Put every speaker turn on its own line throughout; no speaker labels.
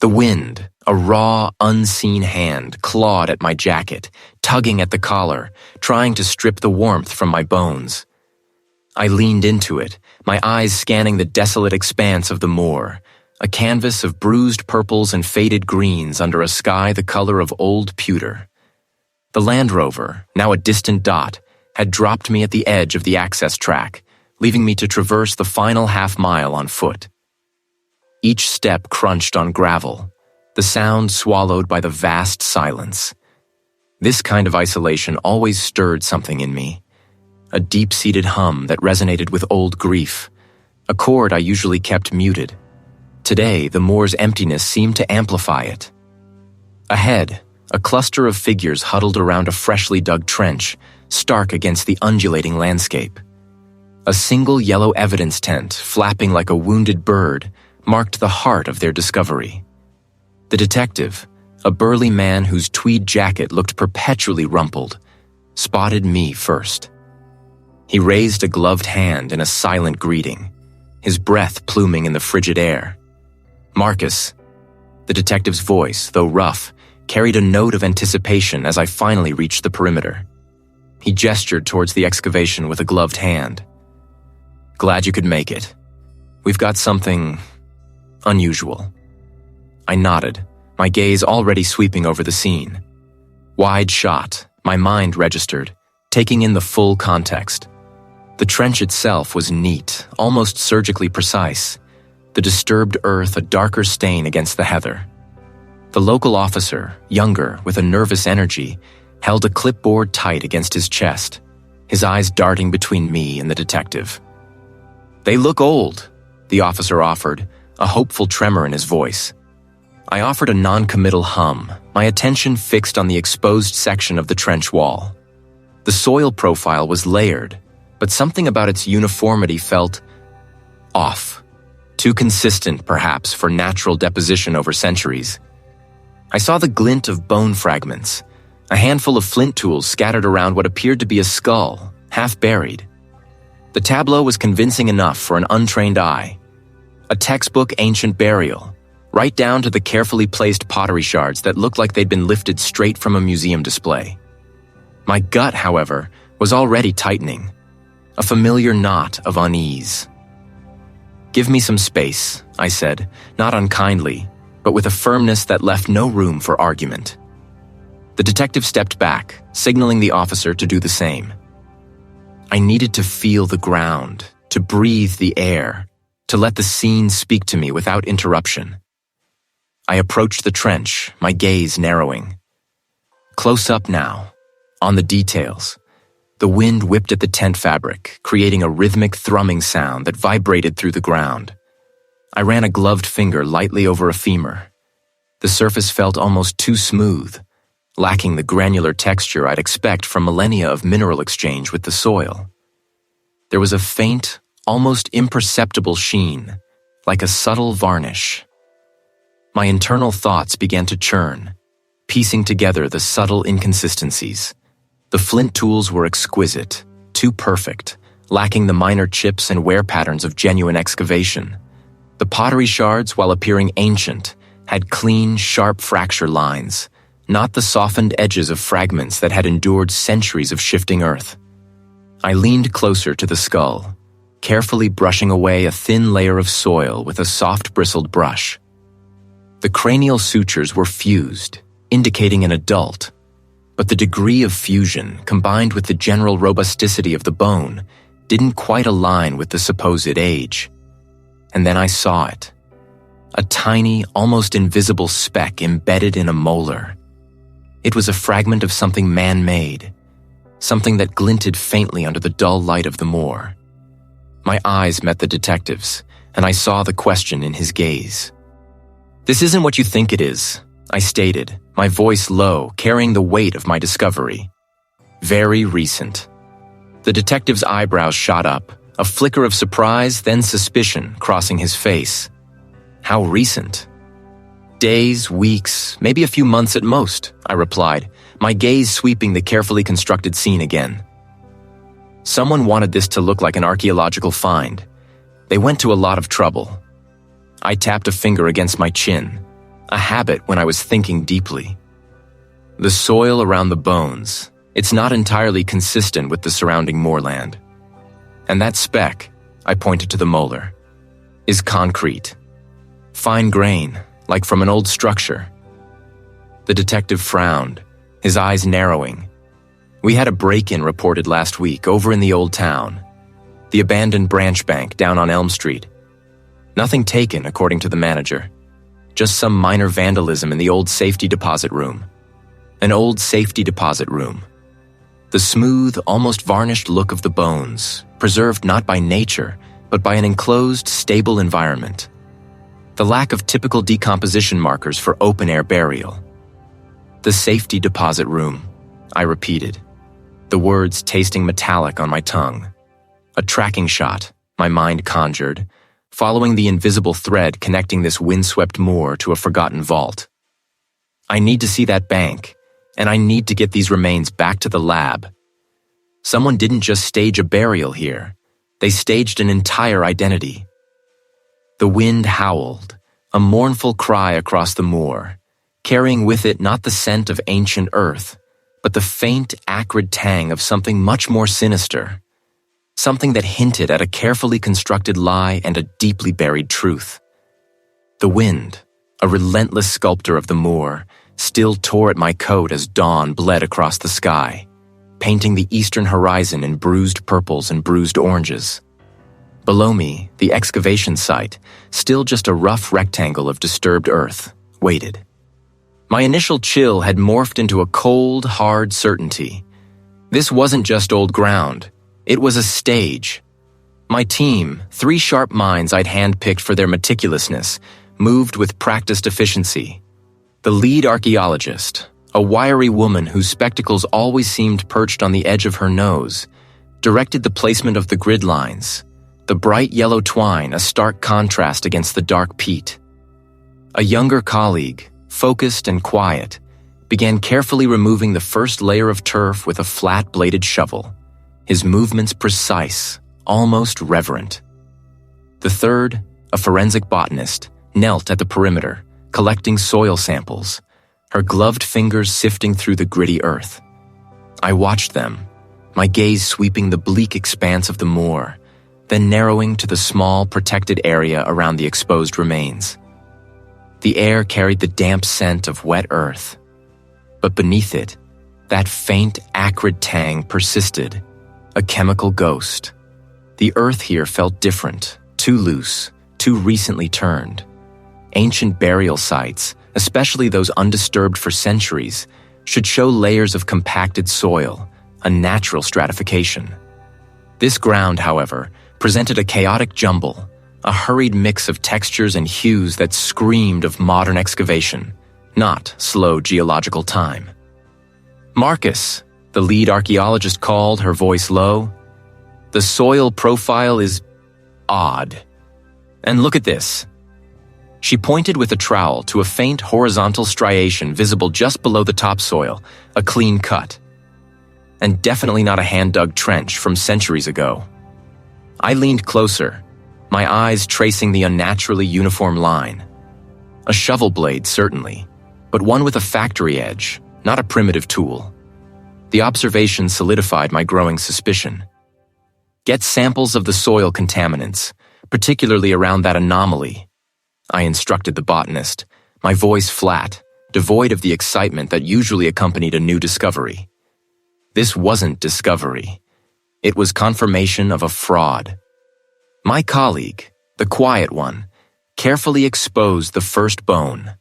The wind, a raw, unseen hand, clawed at my jacket, tugging at the collar, trying to strip the warmth from my bones. I leaned into it, my eyes scanning the desolate expanse of the moor, a canvas of bruised purples and faded greens under a sky the color of old pewter. The Land Rover, now a distant dot, had dropped me at the edge of the access track, leaving me to traverse the final half-mile on foot. Each step crunched on gravel, the sound swallowed by the vast silence. This kind of isolation always stirred something in me, a deep-seated hum that resonated with old grief, a chord I usually kept muted. Today, the moor's emptiness seemed to amplify it. Ahead, a cluster of figures huddled around a freshly dug trench, stark against the undulating landscape. A single yellow evidence tent, flapping like a wounded bird, marked the heart of their discovery. The detective, a burly man whose tweed jacket looked perpetually rumpled, spotted me first. He raised a gloved hand in a silent greeting, his breath pluming in the frigid air. "Marcus." The detective's voice, though rough, carried a note of anticipation as I finally reached the perimeter. He gestured towards the excavation with a gloved hand. "Glad you could make it. We've got something unusual." I nodded, my gaze already sweeping over the scene. Wide shot, my mind registered, taking in the full context. The trench itself was neat, almost surgically precise, the disturbed earth a darker stain against the heather. The local officer, younger, with a nervous energy, held a clipboard tight against his chest, his eyes darting between me and the detective. "They look old," the officer offered, a hopeful tremor in his voice. I offered a non-committal hum, my attention fixed on the exposed section of the trench wall. The soil profile was layered, but something about its uniformity felt off. Too consistent, perhaps, for natural deposition over centuries. I saw the glint of bone fragments, a handful of flint tools scattered around what appeared to be a skull, half buried. The tableau was convincing enough for an untrained eye. A textbook ancient burial, right down to the carefully placed pottery shards that looked like they'd been lifted straight from a museum display. My gut, however, was already tightening, a familiar knot of unease. "Give me some space," I said, not unkindly, but with a firmness that left no room for argument. The detective stepped back, signaling the officer to do the same. I needed to feel the ground, to breathe the air, to let the scene speak to me without interruption. I approached the trench, my gaze narrowing. Close up now, on the details. The wind whipped at the tent fabric, creating a rhythmic thrumming sound that vibrated through the ground. I ran a gloved finger lightly over a femur. The surface felt almost too smooth, lacking the granular texture I'd expect from millennia of mineral exchange with the soil. There was a faint, almost imperceptible sheen, like a subtle varnish. My internal thoughts began to churn, piecing together the subtle inconsistencies. The flint tools were exquisite, too perfect, lacking the minor chips and wear patterns of genuine excavation. The pottery shards, while appearing ancient, had clean, sharp fracture lines, not the softened edges of fragments that had endured centuries of shifting earth. I leaned closer to the skull, carefully brushing away a thin layer of soil with a soft bristled brush. The cranial sutures were fused, indicating an adult, but the degree of fusion, combined with the general robusticity of the bone, didn't quite align with the supposed age. And then I saw it. A tiny, almost invisible speck embedded in a molar. It was a fragment of something man-made, something that glinted faintly under the dull light of the moor. My eyes met the detective's, and I saw the question in his gaze. "This isn't what you think it is," I stated, my voice low, carrying the weight of my discovery. "Very recent." The detective's eyebrows shot up, a flicker of surprise, then suspicion crossing his face. "How recent?" "Days, weeks, maybe a few months at most," I replied, my gaze sweeping the carefully constructed scene again. "Someone wanted this to look like an archaeological find. They went to a lot of trouble." I tapped a finger against my chin, a habit when I was thinking deeply. The soil around the bones, it's not entirely consistent with the surrounding moorland. And that speck, I pointed to the molar, is concrete. Fine grain, like from an old structure. The detective frowned, his eyes narrowing. We had a break-in reported last week over in the old town, the abandoned branch bank down on Elm Street. Nothing taken, according to the manager. Just some minor vandalism in the old safety deposit room. An old safety deposit room. The smooth, almost varnished look of the bones, preserved not by nature, but by an enclosed, stable environment. The lack of typical decomposition markers for open-air burial. The safety deposit room, I repeated, the words tasting metallic on my tongue. A tracking shot, my mind conjured, following the invisible thread connecting this windswept moor to a forgotten vault. I need to see that bank, and I need to get these remains back to the lab. Someone didn't just stage a burial here. They staged an entire identity. The wind howled, a mournful cry across the moor, carrying with it not the scent of ancient earth, but the faint, acrid tang of something much more sinister. Something that hinted at a carefully constructed lie and a deeply buried truth. The wind, a relentless sculptor of the moor, still tore at my coat as dawn bled across the sky, painting the eastern horizon in bruised purples and bruised oranges. Below me, the excavation site, still just a rough rectangle of disturbed earth, waited. My initial chill had morphed into a cold, hard certainty. This wasn't just old ground. It was a stage. My team, 3 sharp minds I'd handpicked for their meticulousness, moved with practiced efficiency. The lead archaeologist, a wiry woman whose spectacles always seemed perched on the edge of her nose, directed the placement of the grid lines, the bright yellow twine a stark contrast against the dark peat. A younger colleague, focused and quiet, began carefully removing the first layer of turf with a flat-bladed shovel, his movements precise, almost reverent. The third, a forensic botanist, knelt at the perimeter, collecting soil samples, her gloved fingers sifting through the gritty earth. I watched them, my gaze sweeping the bleak expanse of the moor, then narrowing to the small, protected area around the exposed remains. The air carried the damp scent of wet earth, but beneath it, that faint, acrid tang persisted, a chemical ghost. The earth here felt different, too loose, too recently turned. Ancient burial sites, especially those undisturbed for centuries, should show layers of compacted soil, a natural stratification. This ground, however, presented a chaotic jumble, a hurried mix of textures and hues that screamed of modern excavation, not slow geological time. "Marcus," the lead archaeologist called, her voice low. "The soil profile is odd. And look at this." She pointed with a trowel to a faint horizontal striation visible just below the topsoil, a clean cut. And definitely not a hand-dug trench from centuries ago. I leaned closer, my eyes tracing the unnaturally uniform line. A shovel blade, certainly, but one with a factory edge, not a primitive tool. The observation solidified my growing suspicion. "Get samples of the soil contaminants, particularly around that anomaly," I instructed the botanist, my voice flat, devoid of the excitement that usually accompanied a new discovery. This wasn't discovery. It was confirmation of a fraud. My colleague, the quiet one, carefully exposed the first bone.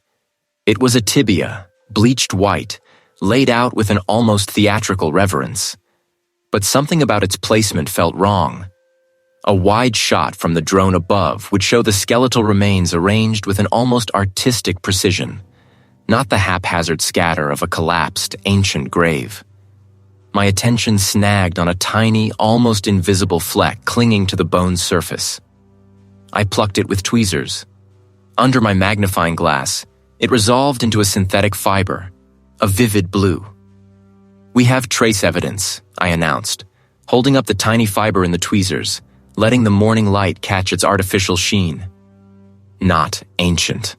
It was a tibia, bleached white, laid out with an almost theatrical reverence. But something about its placement felt wrong. A wide shot from the drone above would show the skeletal remains arranged with an almost artistic precision, not the haphazard scatter of a collapsed, ancient grave. My attention snagged on a tiny, almost invisible fleck clinging to the bone's surface. I plucked it with tweezers. Under my magnifying glass, it resolved into a synthetic fiber, a vivid blue. "We have trace evidence," I announced, holding up the tiny fiber in the tweezers, letting the morning light catch its artificial sheen. Not ancient.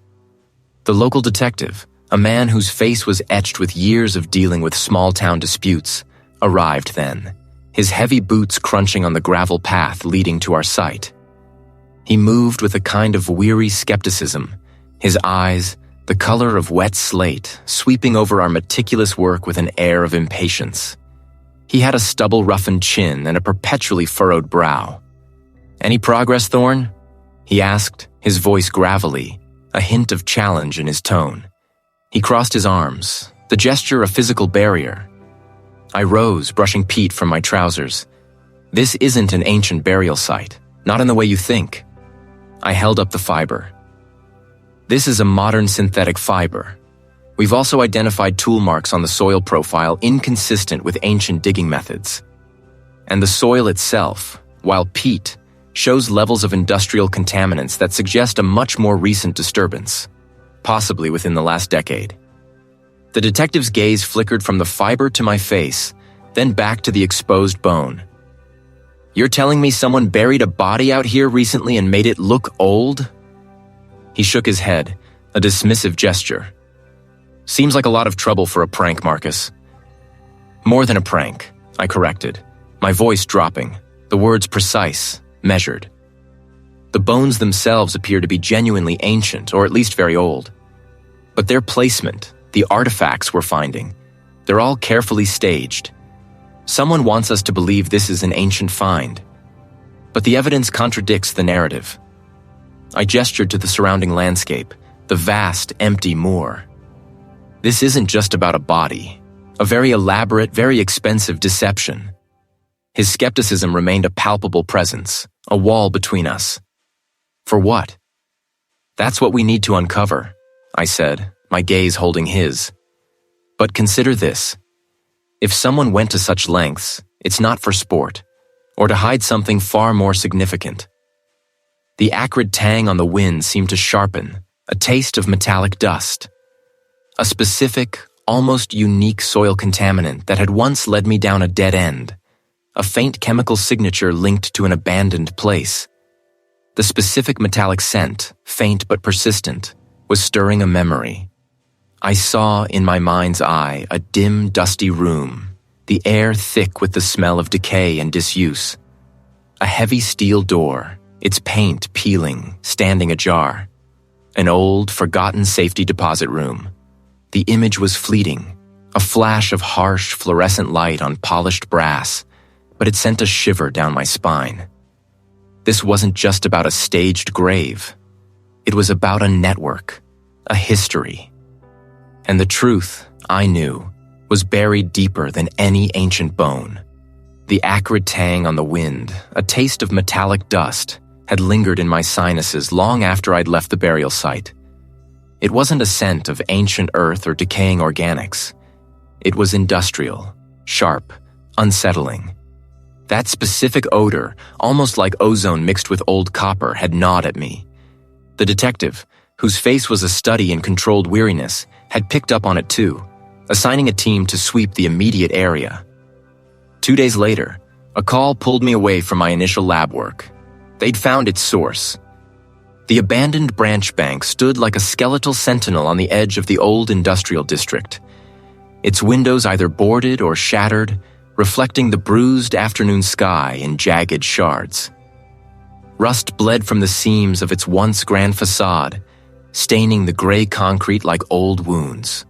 The local detective, a man whose face was etched with years of dealing with small-town disputes, arrived then, his heavy boots crunching on the gravel path leading to our site. He moved with a kind of weary skepticism, his eyes, the color of wet slate, sweeping over our meticulous work with an air of impatience. He had a stubble-roughened chin and a perpetually furrowed brow. "Any progress, Thorne?" he asked, his voice gravelly, a hint of challenge in his tone. He crossed his arms, the gesture a physical barrier. I rose, brushing peat from my trousers. "This isn't an ancient burial site, not in the way you think." I held up the fiber. "This is a modern synthetic fiber. We've also identified tool marks on the soil profile inconsistent with ancient digging methods. And the soil itself, while peat, shows levels of industrial contaminants that suggest a much more recent disturbance, possibly within the last decade." The detective's gaze flickered from the fiber to my face, then back to the exposed bone. "You're telling me someone buried a body out here recently and made it look old?" He shook his head, a dismissive gesture. "Seems like a lot of trouble for a prank, Marcus." "More than a prank," I corrected, my voice dropping, the words precise, measured. The bones themselves appear to be genuinely ancient, or at least very old. But their placement, the artifacts we're finding, they're all carefully staged. Someone wants us to believe this is an ancient find. But the evidence contradicts the narrative. I gestured to the surrounding landscape, the vast, empty moor. This isn't just about a body, a very elaborate, very expensive deception. His skepticism remained a palpable presence, a wall between us. For what? "That's what we need to uncover," I said, my gaze holding his. "But consider this. If someone went to such lengths, it's not for sport, or to hide something far more significant." The acrid tang on the wind seemed to sharpen, a taste of metallic dust. A specific, almost unique soil contaminant that had once led me down a dead end. A faint chemical signature linked to an abandoned place. The specific metallic scent, faint but persistent, was stirring a memory. I saw in my mind's eye a dim, dusty room, the air thick with the smell of decay and disuse. A heavy steel door, its paint peeling, standing ajar. An old, forgotten safety deposit room. The image was fleeting, a flash of harsh, fluorescent light on polished brass, but it sent a shiver down my spine. This wasn't just about a staged grave. It was about a network, a history. And the truth, I knew, was buried deeper than any ancient bone. The acrid tang on the wind, a taste of metallic dust, had lingered in my sinuses long after I'd left the burial site. It wasn't a scent of ancient earth or decaying organics. It was industrial, sharp, unsettling. That specific odor, almost like ozone mixed with old copper, had gnawed at me. The detective, whose face was a study in controlled weariness, had picked up on it too, assigning a team to sweep the immediate area. 2 days later, a call pulled me away from my initial lab work. They'd found its source. The abandoned branch bank stood like a skeletal sentinel on the edge of the old industrial district, its windows either boarded or shattered, reflecting the bruised afternoon sky in jagged shards. Rust bled from the seams of its once grand facade, staining the gray concrete like old wounds.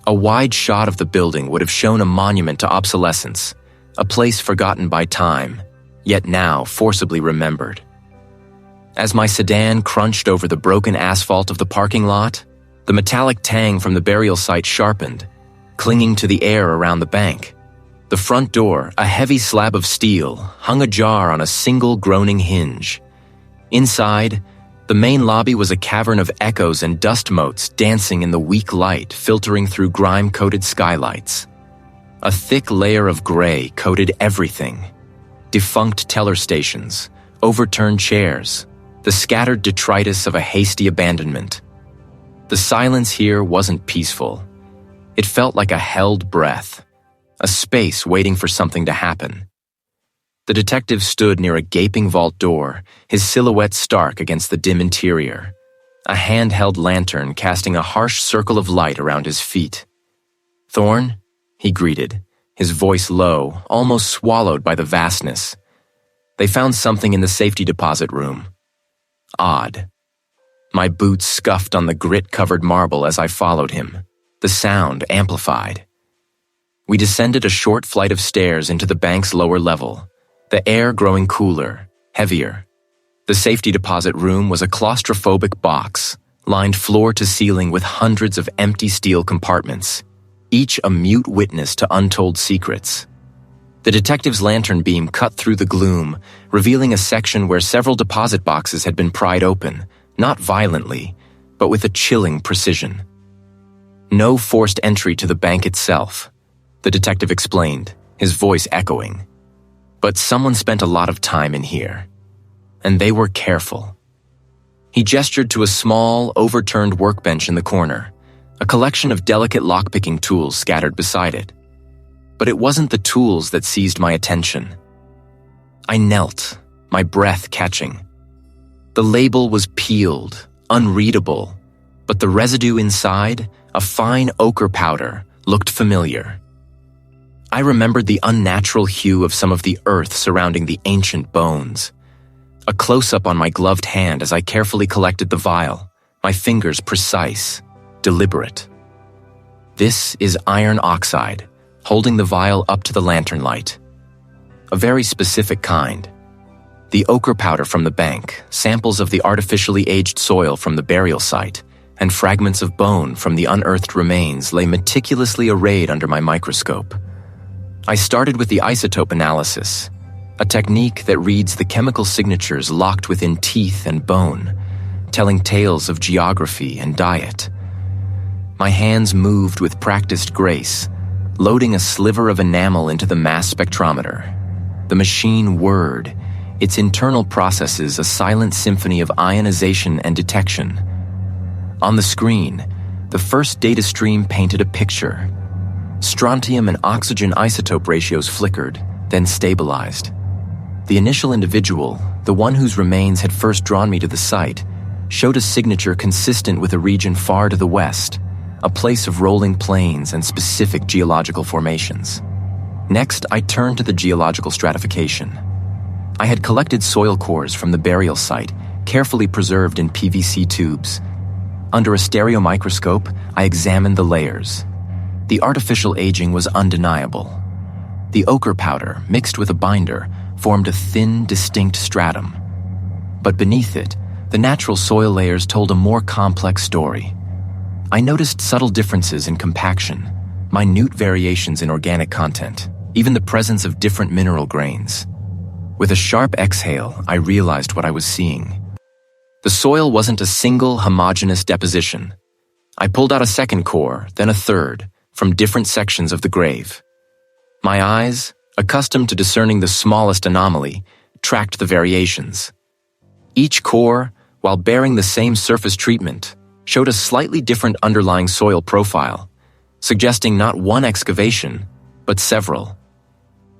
A wide shot of the building would have shown a monument to obsolescence, a place forgotten by time, yet now forcibly remembered. As my sedan crunched over the broken asphalt of the parking lot, the metallic tang from the burial site sharpened, clinging to the air around the bank. The front door, a heavy slab of steel, hung ajar on a single groaning hinge. Inside, the main lobby was a cavern of echoes and dust motes dancing in the weak light filtering through grime-coated skylights. A thick layer of gray coated everything. Defunct teller stations, overturned chairs, the scattered detritus of a hasty abandonment. The silence here wasn't peaceful. It felt like a held breath, a space waiting for something to happen. The detective stood near a gaping vault door, his silhouette stark against the dim interior. a handheld lantern casting a harsh circle of light around his feet. "Thorn?" he greeted, his voice low, almost swallowed by the vastness. They found something in the safety deposit room. Odd. My boots scuffed on the grit-covered marble as I followed him, the sound amplified. We descended a short flight of stairs into the bank's lower level, the air growing cooler, heavier. The safety deposit room was a claustrophobic box, lined floor to ceiling with hundreds of empty steel compartments, each a mute witness to untold secrets. The detective's lantern beam cut through the gloom, revealing a section where several deposit boxes had been pried open, not violently, but with a chilling precision. No forced entry to the bank itself, the detective explained, his voice echoing. But someone spent a lot of time in here, and they were careful. He gestured to a small, overturned workbench in the corner, a collection of delicate lockpicking tools scattered beside it. But it wasn't the tools that seized my attention. I knelt, my breath catching. The label was peeled, unreadable, but the residue inside, a fine ochre powder, looked familiar. I remembered the unnatural hue of some of the earth surrounding the ancient bones. A close-up on my gloved hand as I carefully collected the vial, my fingers precise, deliberate. This is iron oxide, holding the vial up to the lantern light. A very specific kind. The ochre powder from the bank, samples of the artificially aged soil from the burial site, and fragments of bone from the unearthed remains lay meticulously arrayed under my microscope. I started with the isotope analysis, a technique that reads the chemical signatures locked within teeth and bone, telling tales of geography and diet. My hands moved with practiced grace, loading a sliver of enamel into the mass spectrometer. The machine whirred, its internal processes a silent symphony of ionization and detection. On the screen, the first data stream painted a picture. Strontium and oxygen isotope ratios flickered, then stabilized. The initial individual, the one whose remains had first drawn me to the site, showed a signature consistent with a region far to the west, a place of rolling plains and specific geological formations. Next, I turned to the geological stratification. I had collected soil cores from the burial site, carefully preserved in PVC tubes. Under a stereo microscope, I examined the layers. The artificial aging was undeniable. The ochre powder, mixed with a binder, formed a thin, distinct stratum. But beneath it, the natural soil layers told a more complex story. I noticed subtle differences in compaction, minute variations in organic content, even the presence of different mineral grains. With a sharp exhale, I realized what I was seeing. The soil wasn't a single homogeneous deposition. I pulled out a second core, then a third, from different sections of the grave. My eyes, accustomed to discerning the smallest anomaly, tracked the variations. Each core, while bearing the same surface treatment, showed a slightly different underlying soil profile, suggesting not one excavation, but several.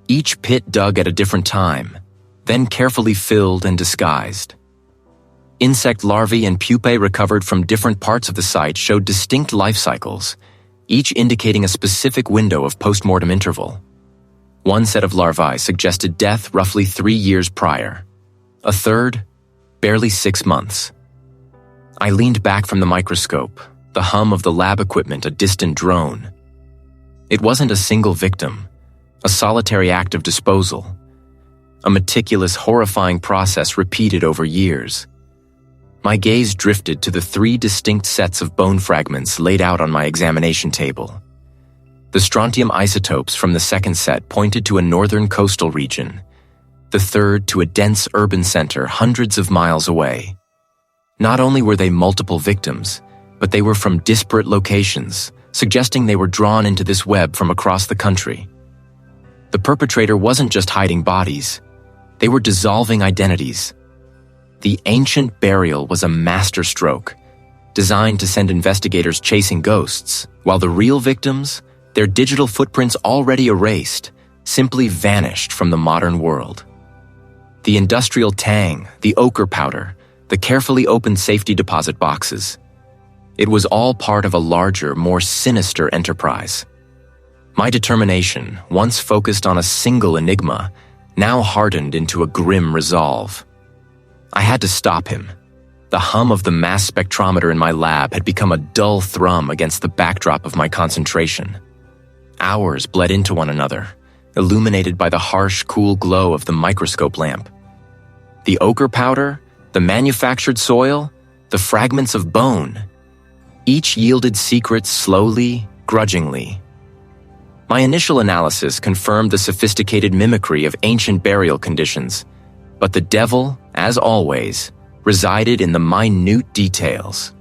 Each pit dug at a different time, then carefully filled and disguised. Insect larvae and pupae recovered from different parts of the site showed distinct life cycles, each indicating a specific window of post-mortem interval. One set of larvae suggested death roughly 3 years prior. A third, barely 6 months. I leaned back from the microscope, the hum of the lab equipment a distant drone. It wasn't a single victim, a solitary act of disposal. A meticulous, horrifying process repeated over years. My gaze drifted to the 3 distinct sets of bone fragments laid out on my examination table. The strontium isotopes from the second set pointed to a northern coastal region, the third to a dense urban center hundreds of miles away. Not only were they multiple victims, but they were from disparate locations, suggesting they were drawn into this web from across the country. The perpetrator wasn't just hiding bodies, they were dissolving identities. The ancient burial was a masterstroke, designed to send investigators chasing ghosts, while the real victims, their digital footprints already erased, simply vanished from the modern world. The industrial tang, the ochre powder, the carefully opened safety deposit boxes. It was all part of a larger, more sinister enterprise. My determination, once focused on a single enigma, now hardened into a grim resolve. I had to stop him. The hum of the mass spectrometer in my lab had become a dull thrum against the backdrop of my concentration. Hours bled into one another, illuminated by the harsh, cool glow of the microscope lamp. The ochre powder, the manufactured soil, the fragments of bone. Each yielded secrets slowly, grudgingly. My initial analysis confirmed the sophisticated mimicry of ancient burial conditions, but the devil, as always, resided in the minute details.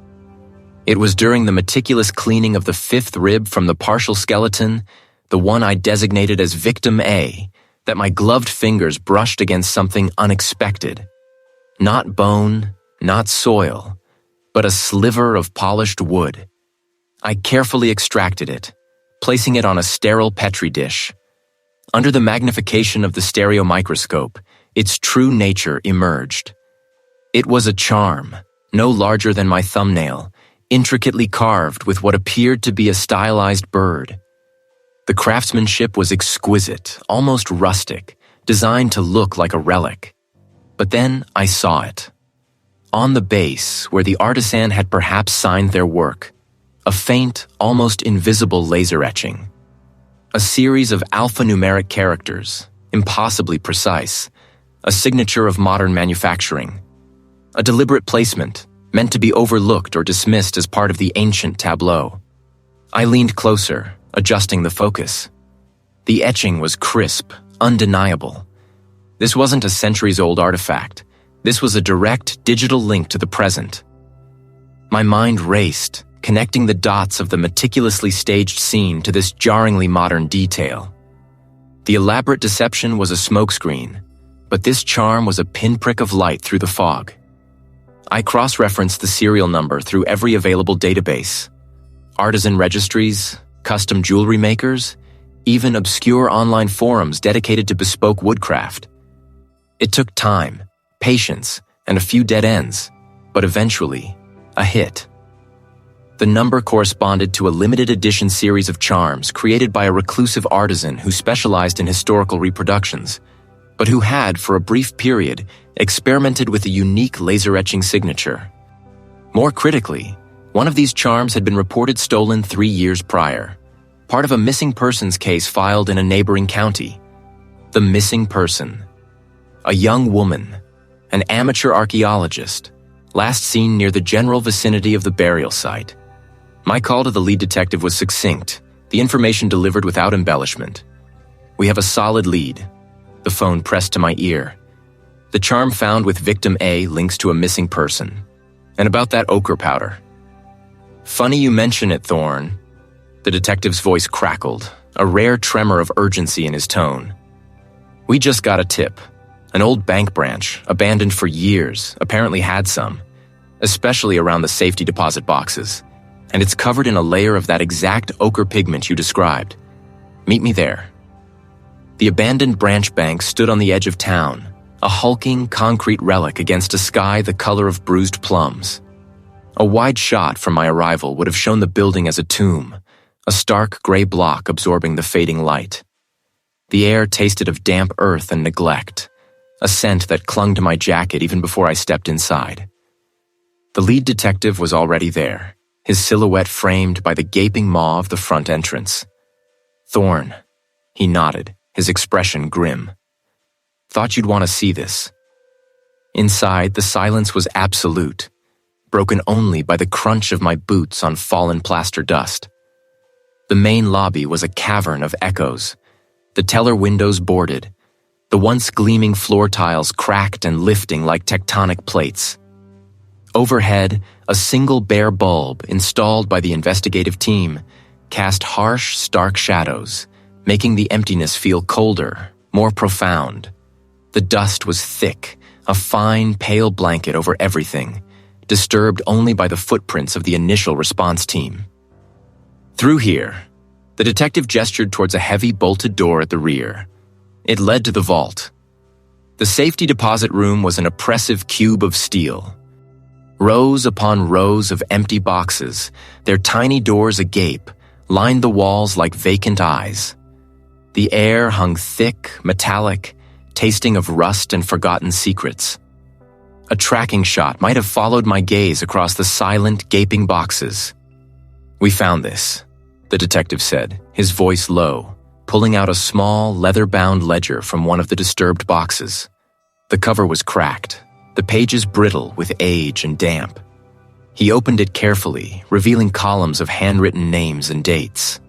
It was during the meticulous cleaning of the fifth rib from the partial skeleton, the one I designated as Victim A, that my gloved fingers brushed against something unexpected. Not bone, not soil, but a sliver of polished wood. I carefully extracted it, placing it on a sterile Petri dish. Under the magnification of the stereo microscope, its true nature emerged. It was a charm, no larger than my thumbnail, intricately carved with what appeared to be a stylized bird. The craftsmanship was exquisite, almost rustic, designed to look like a relic. But then I saw it. On the base, where the artisan had perhaps signed their work, a faint, almost invisible laser etching. A series of alphanumeric characters, impossibly precise, a signature of modern manufacturing. A deliberate placement, meant to be overlooked or dismissed as part of the ancient tableau. I leaned closer, adjusting the focus. The etching was crisp, undeniable. This wasn't a centuries-old artifact. This was a direct digital link to the present. My mind raced, connecting the dots of the meticulously staged scene to this jarringly modern detail. The elaborate deception was a smokescreen, but this charm was a pinprick of light through the fog. I cross-referenced the serial number through every available database. Artisan registries, custom jewelry makers, even obscure online forums dedicated to bespoke woodcraft. It took time, patience, and a few dead ends, but eventually, a hit. The number corresponded to a limited edition series of charms created by a reclusive artisan who specialized in historical reproductions, but who had, for a brief period, experimented with a unique laser etching signature. More critically, one of these charms had been reported stolen 3 years prior, part of a missing persons case filed in a neighboring county. The missing person. A young woman, an amateur archaeologist, last seen near the general vicinity of the burial site. My call to the lead detective was succinct, the information delivered without embellishment. "We have a solid lead." The phone pressed to my ear. "The charm found with Victim A links to a missing person. And about that ochre powder." "Funny you mention it, Thorne." The detective's voice crackled, a rare tremor of urgency in his tone. "We just got a tip. An old bank branch, abandoned for years, apparently had some, especially around the safety deposit boxes, and it's covered in a layer of that exact ochre pigment you described. Meet me there." The abandoned branch bank stood on the edge of town, a hulking concrete relic against a sky the color of bruised plums. A wide shot from my arrival would have shown the building as a tomb, a stark gray block absorbing the fading light. The air tasted of damp earth and neglect, a scent that clung to my jacket even before I stepped inside. The lead detective was already there, his silhouette framed by the gaping maw of the front entrance. "Thorne," he nodded, his expression grim. "Thought you'd want to see this." Inside, the silence was absolute, broken only by the crunch of my boots on fallen plaster dust. The main lobby was a cavern of echoes, the teller windows boarded, the once gleaming floor tiles cracked and lifting like tectonic plates. Overhead, a single bare bulb installed by the investigative team cast harsh, stark shadows, making the emptiness feel colder, more profound. The dust was thick, a fine, pale blanket over everything, disturbed only by the footprints of the initial response team. "Through here." The detective gestured towards a heavy bolted door at the rear. It led to the vault. The safety deposit room was an oppressive cube of steel, Rows upon rows of empty boxes, their tiny doors agape, lined the walls like vacant eyes. The air hung thick, metallic, tasting of rust and forgotten secrets. A tracking shot might have followed my gaze across the silent, gaping boxes. "We found this," the detective said, his voice low, pulling out a small, leather-bound ledger from one of the disturbed boxes. The cover was cracked, the pages brittle with age and damp. He opened it carefully, revealing columns of handwritten names and dates.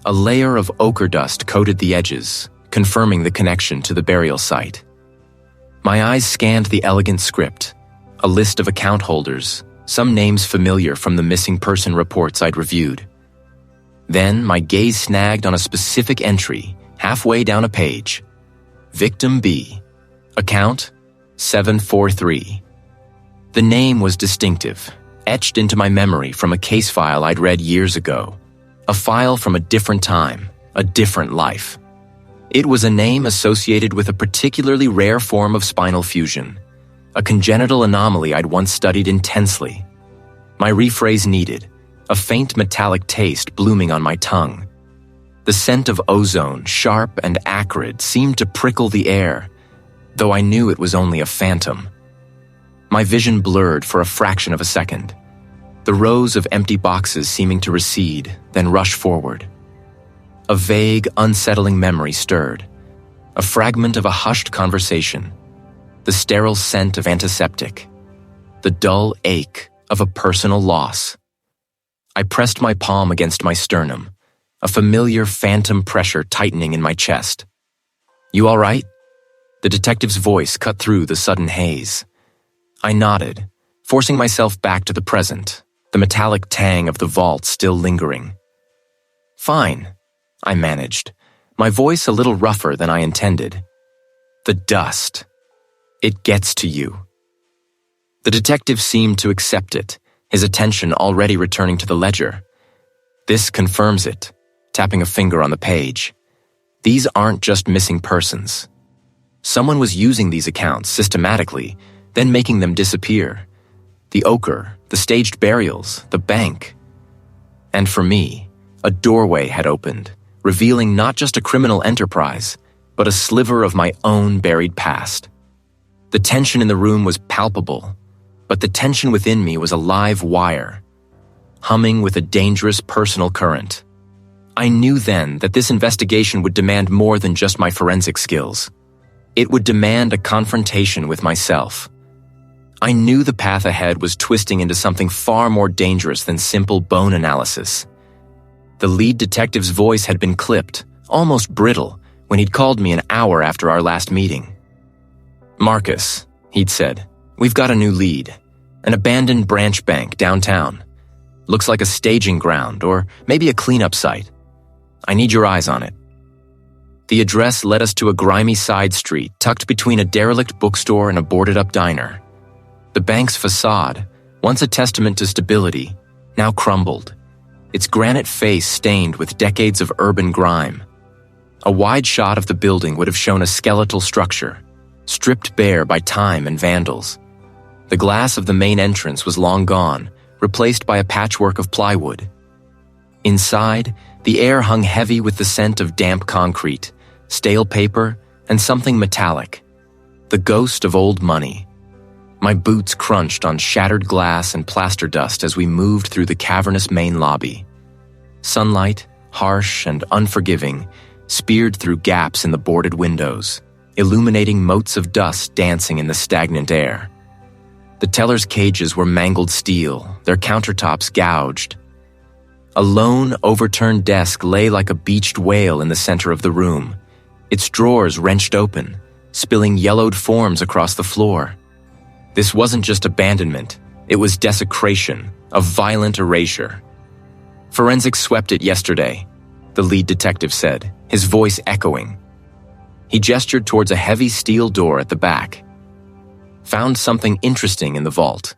A layer of ochre dust coated the edges, confirming the connection to the burial site. My eyes scanned the elegant script, a list of account holders, some names familiar from the missing person reports I'd reviewed. Then my gaze snagged on a specific entry, halfway down a page. Victim B. Account 743. The name was distinctive, etched into my memory from a case file I'd read years ago. A file from a different time, a different life. It was a name associated with a particularly rare form of spinal fusion, a congenital anomaly I'd once studied intensely. My rephrase needed, a faint metallic taste blooming on my tongue. The scent of ozone, sharp and acrid, seemed to prickle the air, though I knew it was only a phantom. My vision blurred for a fraction of a second, the rows of empty boxes seeming to recede, then rush forward. A vague, unsettling memory stirred, a fragment of a hushed conversation, the sterile scent of antiseptic, the dull ache of a personal loss. I pressed my palm against my sternum, a familiar phantom pressure tightening in my chest. "You all right?" The detective's voice cut through the sudden haze. I nodded, forcing myself back to the present, the metallic tang of the vault still lingering. "Fine," I managed, my voice a little rougher than I intended. "The dust. It gets to you." The detective seemed to accept it, his attention already returning to the ledger. "This confirms it," tapping a finger on the page. "These aren't just missing persons. Someone was using these accounts systematically, then making them disappear. The ochre, the staged burials, the bank. And for me, a doorway had opened, revealing not just a criminal enterprise, but a sliver of my own buried past. The tension in the room was palpable, but the tension within me was a live wire, humming with a dangerous personal current. I knew then that this investigation would demand more than just my forensic skills. It would demand a confrontation with myself. I knew the path ahead was twisting into something far more dangerous than simple bone analysis. The lead detective's voice had been clipped, almost brittle, when he'd called me an hour after our last meeting. "Marcus," he'd said, "we've got a new lead. An abandoned branch bank downtown. Looks like a staging ground or maybe a cleanup site. I need your eyes on it." The address led us to a grimy side street tucked between a derelict bookstore and a boarded-up diner. The bank's facade, once a testament to stability, now crumbled, its granite face stained with decades of urban grime. A wide shot of the building would have shown a skeletal structure, stripped bare by time and vandals. The glass of the main entrance was long gone, replaced by a patchwork of plywood. Inside, the air hung heavy with the scent of damp concrete, stale paper, and something metallic. The ghost of old money. My boots crunched on shattered glass and plaster dust as we moved through the cavernous main lobby. Sunlight, harsh and unforgiving, speared through gaps in the boarded windows, illuminating motes of dust dancing in the stagnant air. The tellers' cages were mangled steel, their countertops gouged. A lone, overturned desk lay like a beached whale in the center of the room, its drawers wrenched open, spilling yellowed forms across the floor. This wasn't just abandonment, it was desecration, a violent erasure. "Forensics swept it yesterday," the lead detective said, his voice echoing. He gestured towards a heavy steel door at the back. "Found something interesting in the vault.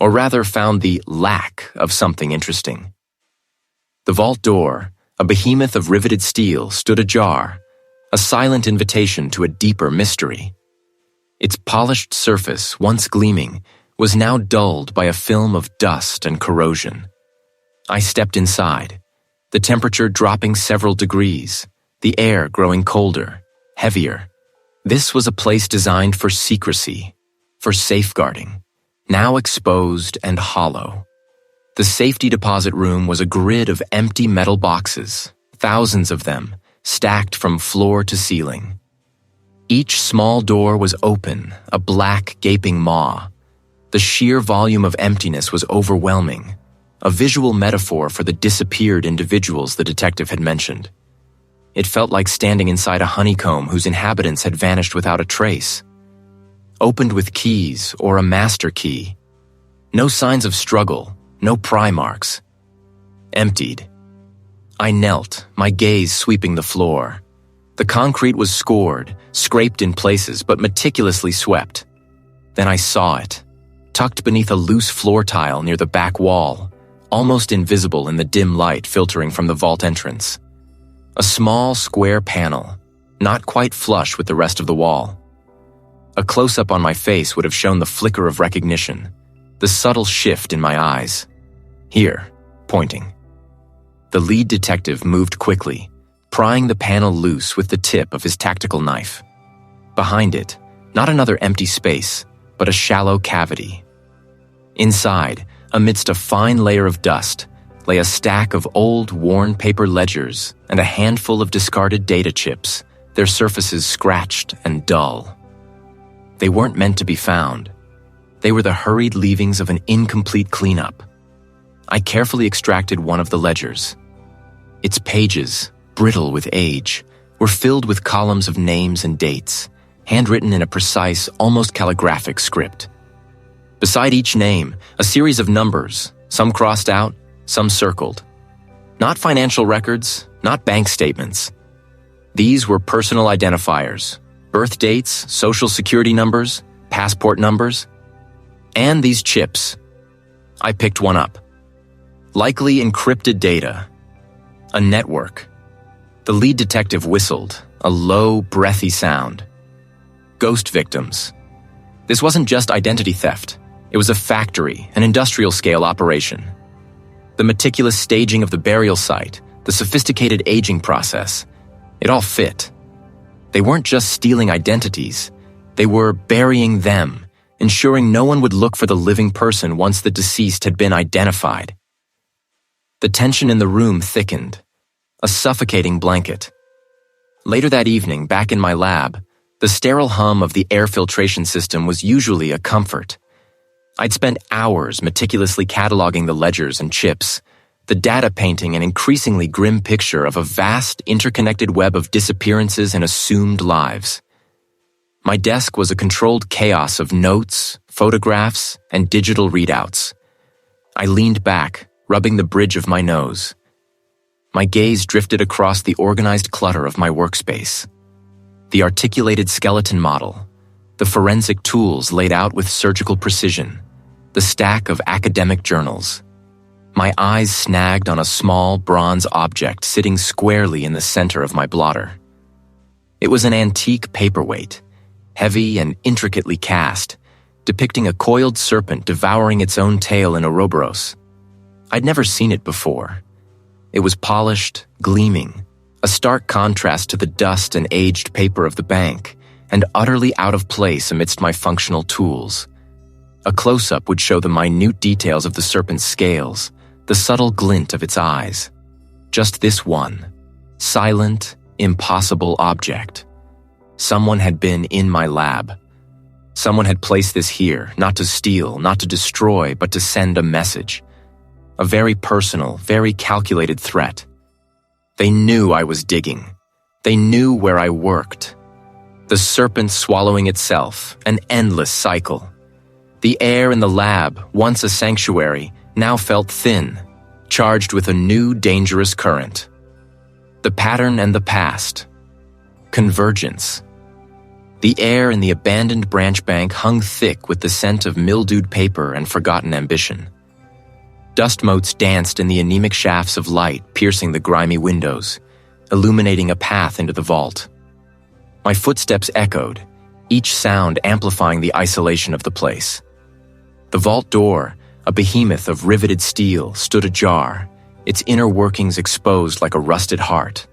Or rather found the lack of something interesting." The vault door, a behemoth of riveted steel, stood ajar, a silent invitation to a deeper mystery. Its polished surface, once gleaming, was now dulled by a film of dust and corrosion. I stepped inside, the temperature dropping several degrees, the air growing colder, heavier. This was a place designed for secrecy, for safeguarding, now exposed and hollow. The safety deposit room was a grid of empty metal boxes, thousands of them, stacked from floor to ceiling. Each small door was open, a black, gaping maw. The sheer volume of emptiness was overwhelming, a visual metaphor for the disappeared individuals the detective had mentioned. It felt like standing inside a honeycomb whose inhabitants had vanished without a trace. Opened with keys or a master key. No signs of struggle, no pry marks. Emptied. I knelt, my gaze sweeping the floor. The concrete was scored, scraped in places, but meticulously swept. Then I saw it, tucked beneath a loose floor tile near the back wall, almost invisible in the dim light filtering from the vault entrance. A small square panel, not quite flush with the rest of the wall. A close-up on my face would have shown the flicker of recognition, the subtle shift in my eyes. Here, pointing. The lead detective moved quickly, prying the panel loose with the tip of his tactical knife. Behind it, not another empty space, but a shallow cavity. Inside, amidst a fine layer of dust, lay a stack of old, worn paper ledgers and a handful of discarded data chips, their surfaces scratched and dull. They weren't meant to be found. They were the hurried leavings of an incomplete cleanup. I carefully extracted one of the ledgers. Its pages, brittle with age, were filled with columns of names and dates, handwritten in a precise, almost calligraphic script. Beside each name, a series of numbers, some crossed out, some circled. Not financial records, not bank statements. These were personal identifiers, birth dates, social security numbers, passport numbers. And these chips. I picked one up. Likely encrypted data. A network. The lead detective whistled, a low, breathy sound. Ghost victims. This wasn't just identity theft. It was a factory, an industrial-scale operation. The meticulous staging of the burial site, the sophisticated aging process, it all fit. They weren't just stealing identities. They were burying them, ensuring no one would look for the living person once the deceased had been identified. The tension in the room thickened, a suffocating blanket. Later that evening, back in my lab, the sterile hum of the air filtration system was usually a comfort. I'd spent hours meticulously cataloging the ledgers and chips, the data painting an increasingly grim picture of a vast, interconnected web of disappearances and assumed lives. My desk was a controlled chaos of notes, photographs, and digital readouts. I leaned back, rubbing the bridge of my nose. My gaze drifted across the organized clutter of my workspace. The articulated skeleton model, the forensic tools laid out with surgical precision, the stack of academic journals. My eyes snagged on a small bronze object sitting squarely in the center of my blotter. It was an antique paperweight, heavy and intricately cast, depicting a coiled serpent devouring its own tail in Ouroboros. I'd never seen it before. It was polished, gleaming, a stark contrast to the dust and aged paper of the bank, and utterly out of place amidst my functional tools. A close-up would show the minute details of the serpent's scales, the subtle glint of its eyes. Just this one, silent, impossible object. Someone had been in my lab. Someone had placed this here, not to steal, not to destroy, but to send a message. A very personal, very calculated threat. They knew I was digging. They knew where I worked. The serpent swallowing itself, an endless cycle. The air in the lab, once a sanctuary, now felt thin, charged with a new dangerous current. The pattern and the past. Convergence. The air in the abandoned branch bank hung thick with the scent of mildewed paper and forgotten ambition. Dust motes danced in the anemic shafts of light piercing the grimy windows, illuminating a path into the vault. My footsteps echoed, each sound amplifying the isolation of the place. The vault door, a behemoth of riveted steel, stood ajar, its inner workings exposed like a rusted heart.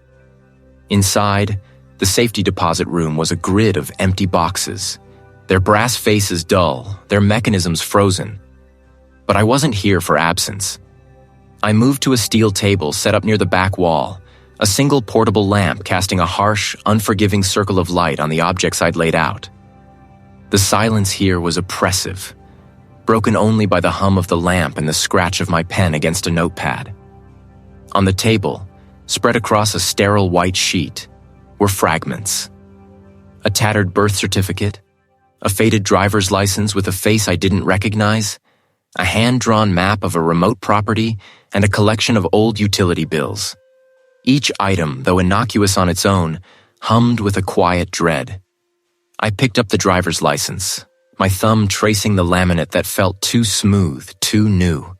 Inside, the safety deposit room was a grid of empty boxes, their brass faces dull, their mechanisms frozen. But I wasn't here for absence. I moved to a steel table set up near the back wall, a single portable lamp casting a harsh, unforgiving circle of light on the objects I'd laid out. The silence here was oppressive, broken only by the hum of the lamp and the scratch of my pen against a notepad. On the table, spread across a sterile white sheet, were fragments. A tattered birth certificate, a faded driver's license with a face I didn't recognize, a hand-drawn map of a remote property, and a collection of old utility bills. Each item, though innocuous on its own, hummed with a quiet dread. I picked up the driver's license, my thumb tracing the laminate that felt too smooth, too new.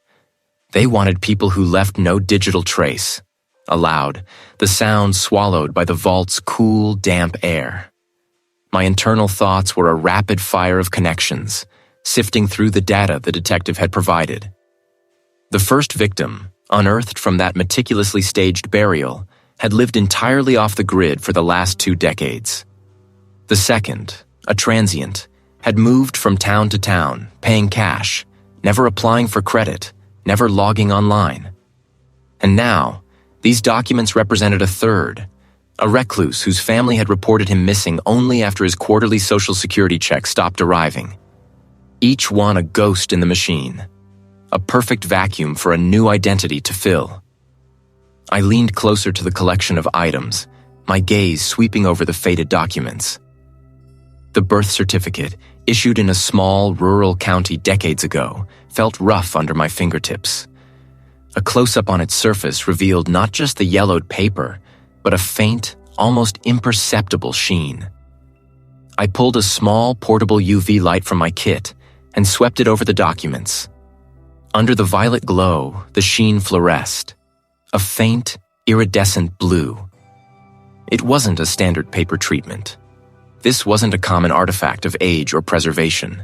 They wanted people who left no digital trace. Aloud, the sound swallowed by the vault's cool, damp air. My internal thoughts were a rapid fire of connections, sifting through the data the detective had provided. The first victim, unearthed from that meticulously staged burial, had lived entirely off the grid for the last 2 decades. The second, a transient, had moved from town to town, paying cash, never applying for credit, never logging online. And now, these documents represented a third, a recluse whose family had reported him missing only after his quarterly Social Security check stopped arriving. Each one a ghost in the machine, a perfect vacuum for a new identity to fill. I leaned closer to the collection of items, my gaze sweeping over the faded documents. The birth certificate, issued in a small rural county decades ago, felt rough under my fingertips. A close-up on its surface revealed not just the yellowed paper, but a faint, almost imperceptible sheen. I pulled a small, portable UV light from my kit and swept it over the documents. Under the violet glow, the sheen fluoresced, a faint, iridescent blue. It wasn't a standard paper treatment. This wasn't a common artifact of age or preservation.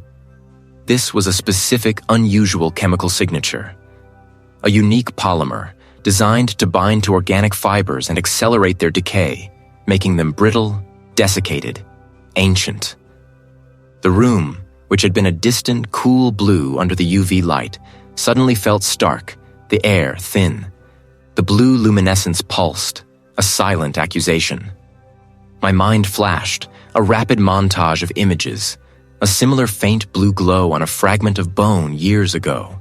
This was a specific, unusual chemical signature. A unique polymer designed to bind to organic fibers and accelerate their decay, making them brittle, desiccated, ancient. The room, which had been a distant, cool blue under the UV light, suddenly felt stark, the air thin. The blue luminescence pulsed, a silent accusation. My mind flashed, a rapid montage of images, a similar faint blue glow on a fragment of bone years ago.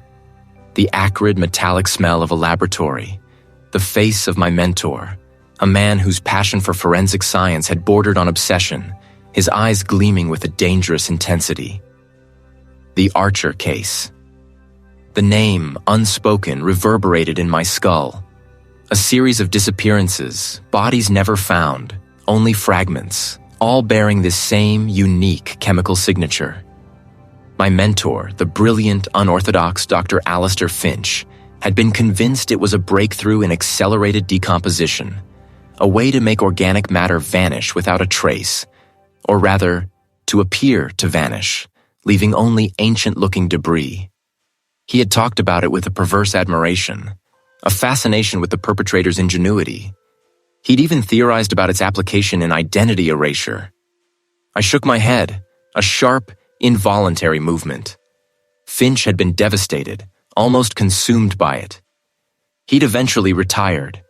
The acrid metallic smell of a laboratory, the face of my mentor, a man whose passion for forensic science had bordered on obsession, his eyes gleaming with a dangerous intensity. The Archer case. The name, unspoken, reverberated in my skull. A series of disappearances, bodies never found, only fragments, all bearing this same unique chemical signature. My mentor, the brilliant, unorthodox Dr. Alistair Finch, had been convinced it was a breakthrough in accelerated decomposition, a way to make organic matter vanish without a trace, or rather, to appear to vanish, leaving only ancient-looking debris. He had talked about it with a perverse admiration, a fascination with the perpetrator's ingenuity. He'd even theorized about its application in identity erasure. I shook my head, a sharp, involuntary movement. Finch had been devastated, almost consumed by it. He'd eventually retired,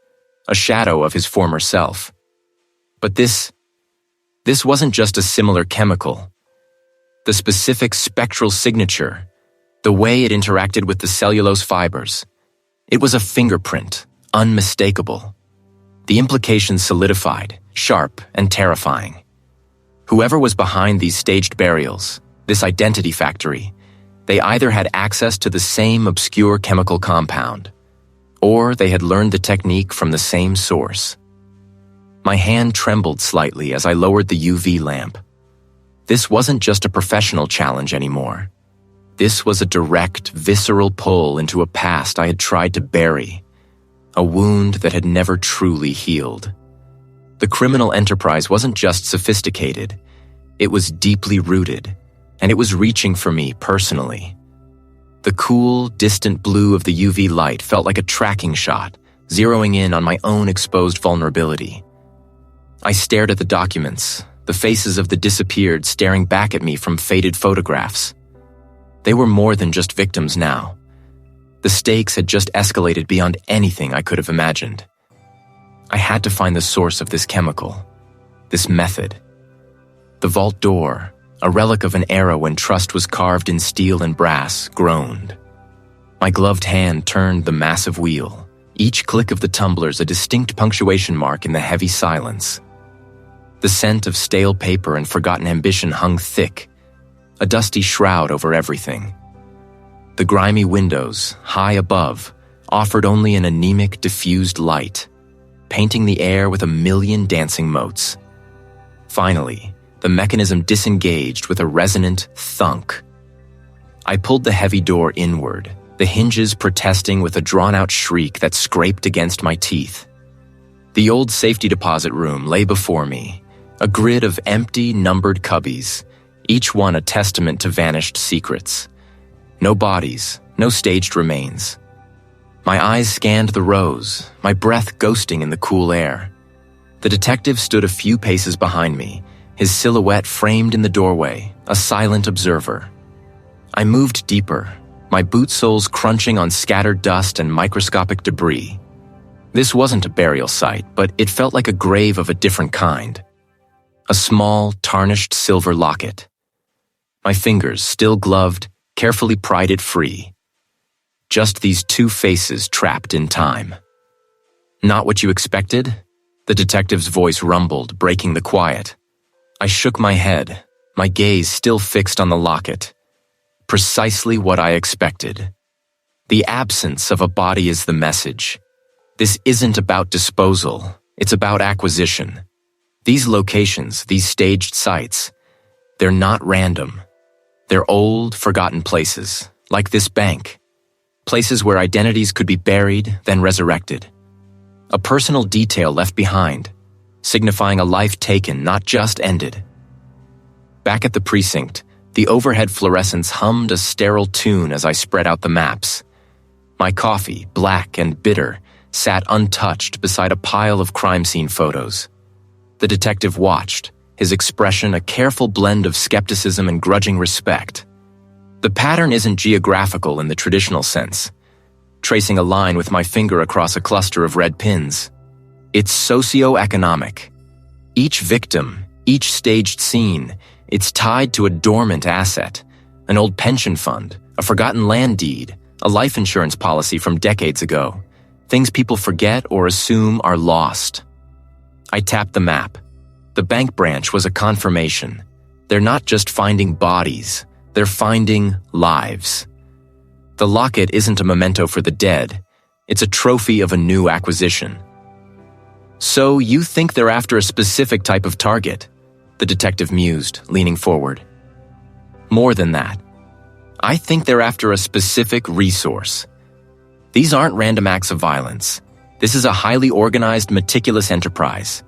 a shadow of his former self. But this wasn't just a similar chemical. The specific spectral signature, the way it interacted with the cellulose fibers, it was a fingerprint, unmistakable. The implications solidified, sharp and terrifying. Whoever was behind these staged burials, this identity factory, they either had access to the same obscure chemical compound, or they had learned the technique from the same source. My hand trembled slightly as I lowered the UV lamp. This wasn't just a professional challenge anymore. This was a direct, visceral pull into a past I had tried to bury, a wound that had never truly healed. The criminal enterprise wasn't just sophisticated, it was deeply rooted, and it was reaching for me personally. The cool, distant blue of the UV light felt like a tracking shot, zeroing in on my own exposed vulnerability. I stared at the documents, the faces of the disappeared staring back at me from faded photographs. They were more than just victims now. The stakes had just escalated beyond anything I could have imagined. I had to find the source of this chemical, this method. The vault door, a relic of an era when trust was carved in steel and brass, groaned. My gloved hand turned the massive wheel, each click of the tumblers a distinct punctuation mark in the heavy silence. The scent of stale paper and forgotten ambition hung thick, a dusty shroud over everything. The grimy windows, high above, offered only an anemic, diffused light, painting the air with a million dancing motes. Finally, the mechanism disengaged with a resonant thunk. I pulled the heavy door inward, the hinges protesting with a drawn-out shriek that scraped against my teeth. The old safety deposit room lay before me, a grid of empty, numbered cubbies, each one a testament to vanished secrets. No bodies, no staged remains. My eyes scanned the rows, my breath ghosting in the cool air. The detective stood a few paces behind me, his silhouette framed in the doorway, a silent observer. I moved deeper, my boot soles crunching on scattered dust and microscopic debris. This wasn't a burial site, but it felt like a grave of a different kind. A small, tarnished silver locket. My fingers, still gloved, carefully pried it free. Just these two faces trapped in time. Not what you expected? The detective's voice rumbled, breaking the quiet. I shook my head, my gaze still fixed on the locket. Precisely what I expected. The absence of a body is the message. This isn't about disposal, it's about acquisition. These locations, these staged sites, they're not random. They're old, forgotten places, like this bank. Places where identities could be buried, then resurrected. A personal detail left behind, signifying a life taken, not just ended. Back at the precinct, the overhead fluorescents hummed a sterile tune as I spread out the maps. My coffee, black and bitter, sat untouched beside a pile of crime scene photos. The detective watched, his expression a careful blend of skepticism and grudging respect. The pattern isn't geographical in the traditional sense, tracing a line with my finger across a cluster of red pins. It's socio-economic. Each victim, each staged scene, it's tied to a dormant asset, an old pension fund, a forgotten land deed, a life insurance policy from decades ago, things people forget or assume are lost. I tapped the map. The bank branch was a confirmation. They're not just finding bodies, they're finding lives. The locket isn't a memento for the dead, it's a trophy of a new acquisition. So you think they're after a specific type of target? The detective mused, leaning forward. More than that. I think they're after a specific resource. These aren't random acts of violence. This is a highly organized, meticulous enterprise.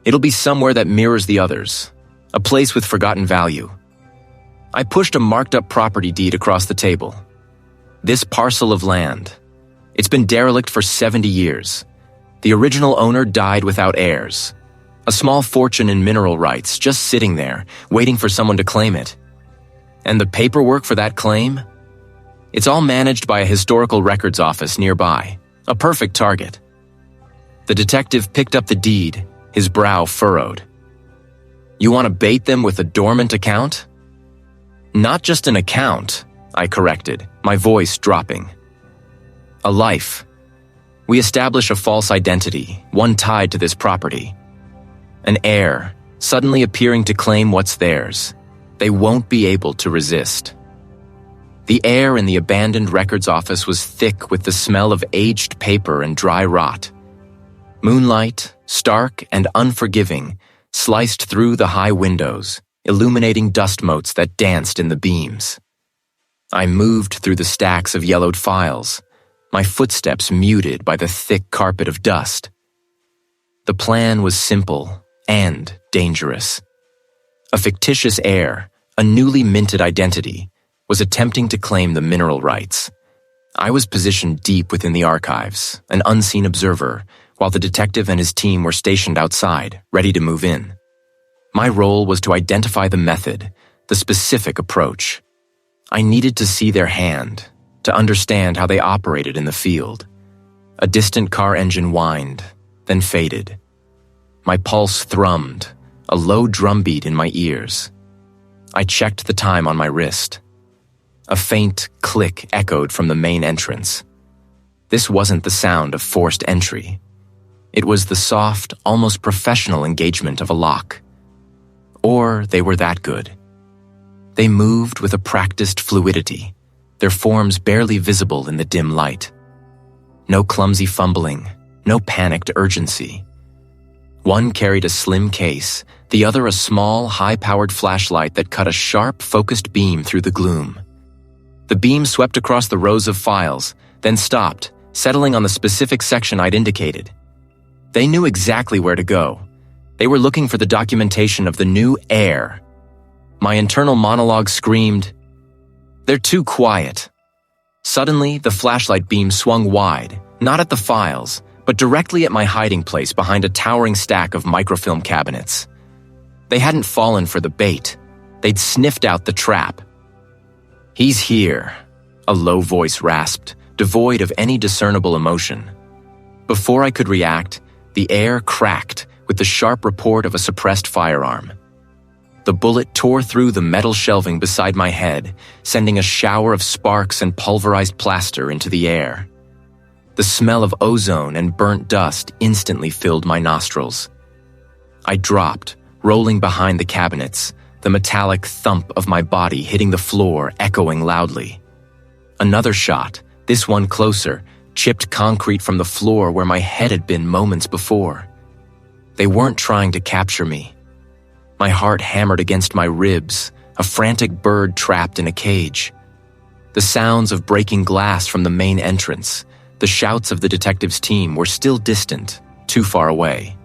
It'll be somewhere that mirrors the others, a place with forgotten value. I pushed a marked-up property deed across the table. This parcel of land. It's been derelict for 70 years. The original owner died without heirs. A small fortune in mineral rights just sitting there, waiting for someone to claim it. And the paperwork for that claim? It's all managed by a historical records office nearby. A perfect target. The detective picked up the deed, his brow furrowed. You want to bait them with a dormant account? Not just an account, I corrected, my voice dropping. A life. We establish a false identity, one tied to this property. An heir, suddenly appearing to claim what's theirs. They won't be able to resist. The air in the abandoned records office was thick with the smell of aged paper and dry rot. Moonlight, stark and unforgiving, sliced through the high windows, illuminating dust motes that danced in the beams. I moved through the stacks of yellowed files, my footsteps muted by the thick carpet of dust. The plan was simple and dangerous. A fictitious heir, a newly minted identity, was attempting to claim the mineral rights. I was positioned deep within the archives, an unseen observer, while the detective and his team were stationed outside, ready to move in. My role was to identify the method, the specific approach. I needed to see their hand, to understand how they operated in the field. A distant car engine whined, then faded. My pulse thrummed, a low drumbeat in my ears. I checked the time on my wrist. A faint click echoed from the main entrance. This wasn't the sound of forced entry. It was the soft, almost professional engagement of a lock. Or they were that good. They moved with a practiced fluidity, their forms barely visible in the dim light. No clumsy fumbling, no panicked urgency. One carried a slim case, the other a small, high-powered flashlight that cut a sharp, focused beam through the gloom. The beam swept across the rows of files, then stopped, settling on the specific section I'd indicated. They knew exactly where to go. They were looking for the documentation of the new heir. My internal monologue screamed, "They're too quiet." Suddenly, the flashlight beam swung wide, not at the files, but directly at my hiding place behind a towering stack of microfilm cabinets. They hadn't fallen for the bait. They'd sniffed out the trap. "He's here," a low voice rasped, devoid of any discernible emotion. Before I could react, the air cracked with the sharp report of a suppressed firearm. The bullet tore through the metal shelving beside my head, sending a shower of sparks and pulverized plaster into the air. The smell of ozone and burnt dust instantly filled my nostrils. I dropped, rolling behind the cabinets, the metallic thump of my body hitting the floor echoing loudly. Another shot, this one closer, chipped concrete from the floor where my head had been moments before. They weren't trying to capture me. My heart hammered against my ribs, a frantic bird trapped in a cage. The sounds of breaking glass from the main entrance, the shouts of the detective's team were still distant, too far away.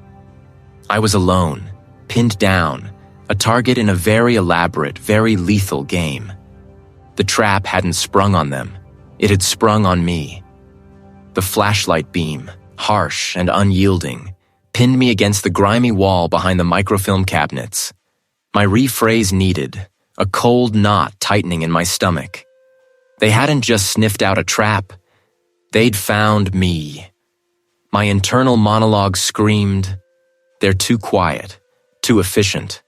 I was alone, pinned down, a target in a very elaborate, very lethal game. The trap hadn't sprung on them. It had sprung on me. The flashlight beam, harsh and unyielding, pinned me against the grimy wall behind the microfilm cabinets. My rephrase needed, a cold knot tightening in my stomach. They hadn't just sniffed out a trap. They'd found me. My internal monologue screamed, "They're too quiet, too efficient."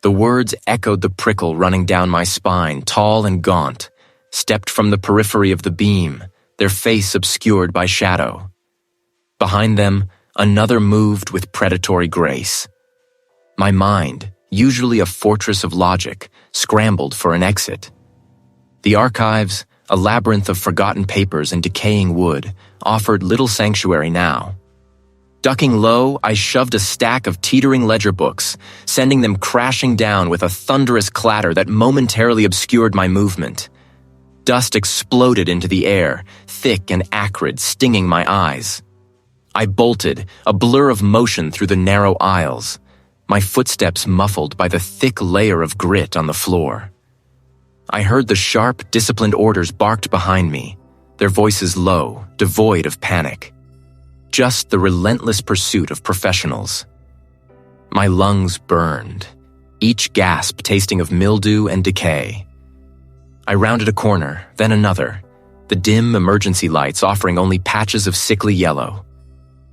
The words echoed the prickle running down my spine, tall and gaunt, stepped from the periphery of the beam, their face obscured by shadow. Behind them, another moved with predatory grace. My mind, usually a fortress of logic, scrambled for an exit. The archives, a labyrinth of forgotten papers and decaying wood, offered little sanctuary now. Ducking low, I shoved a stack of teetering ledger books, sending them crashing down with a thunderous clatter that momentarily obscured my movement. Dust exploded into the air, thick and acrid, stinging my eyes. I bolted, a blur of motion through the narrow aisles, my footsteps muffled by the thick layer of grit on the floor. I heard the sharp, disciplined orders barked behind me, their voices low, devoid of panic. Just the relentless pursuit of professionals. My lungs burned, each gasp tasting of mildew and decay. I rounded a corner, then another, the dim emergency lights offering only patches of sickly yellow.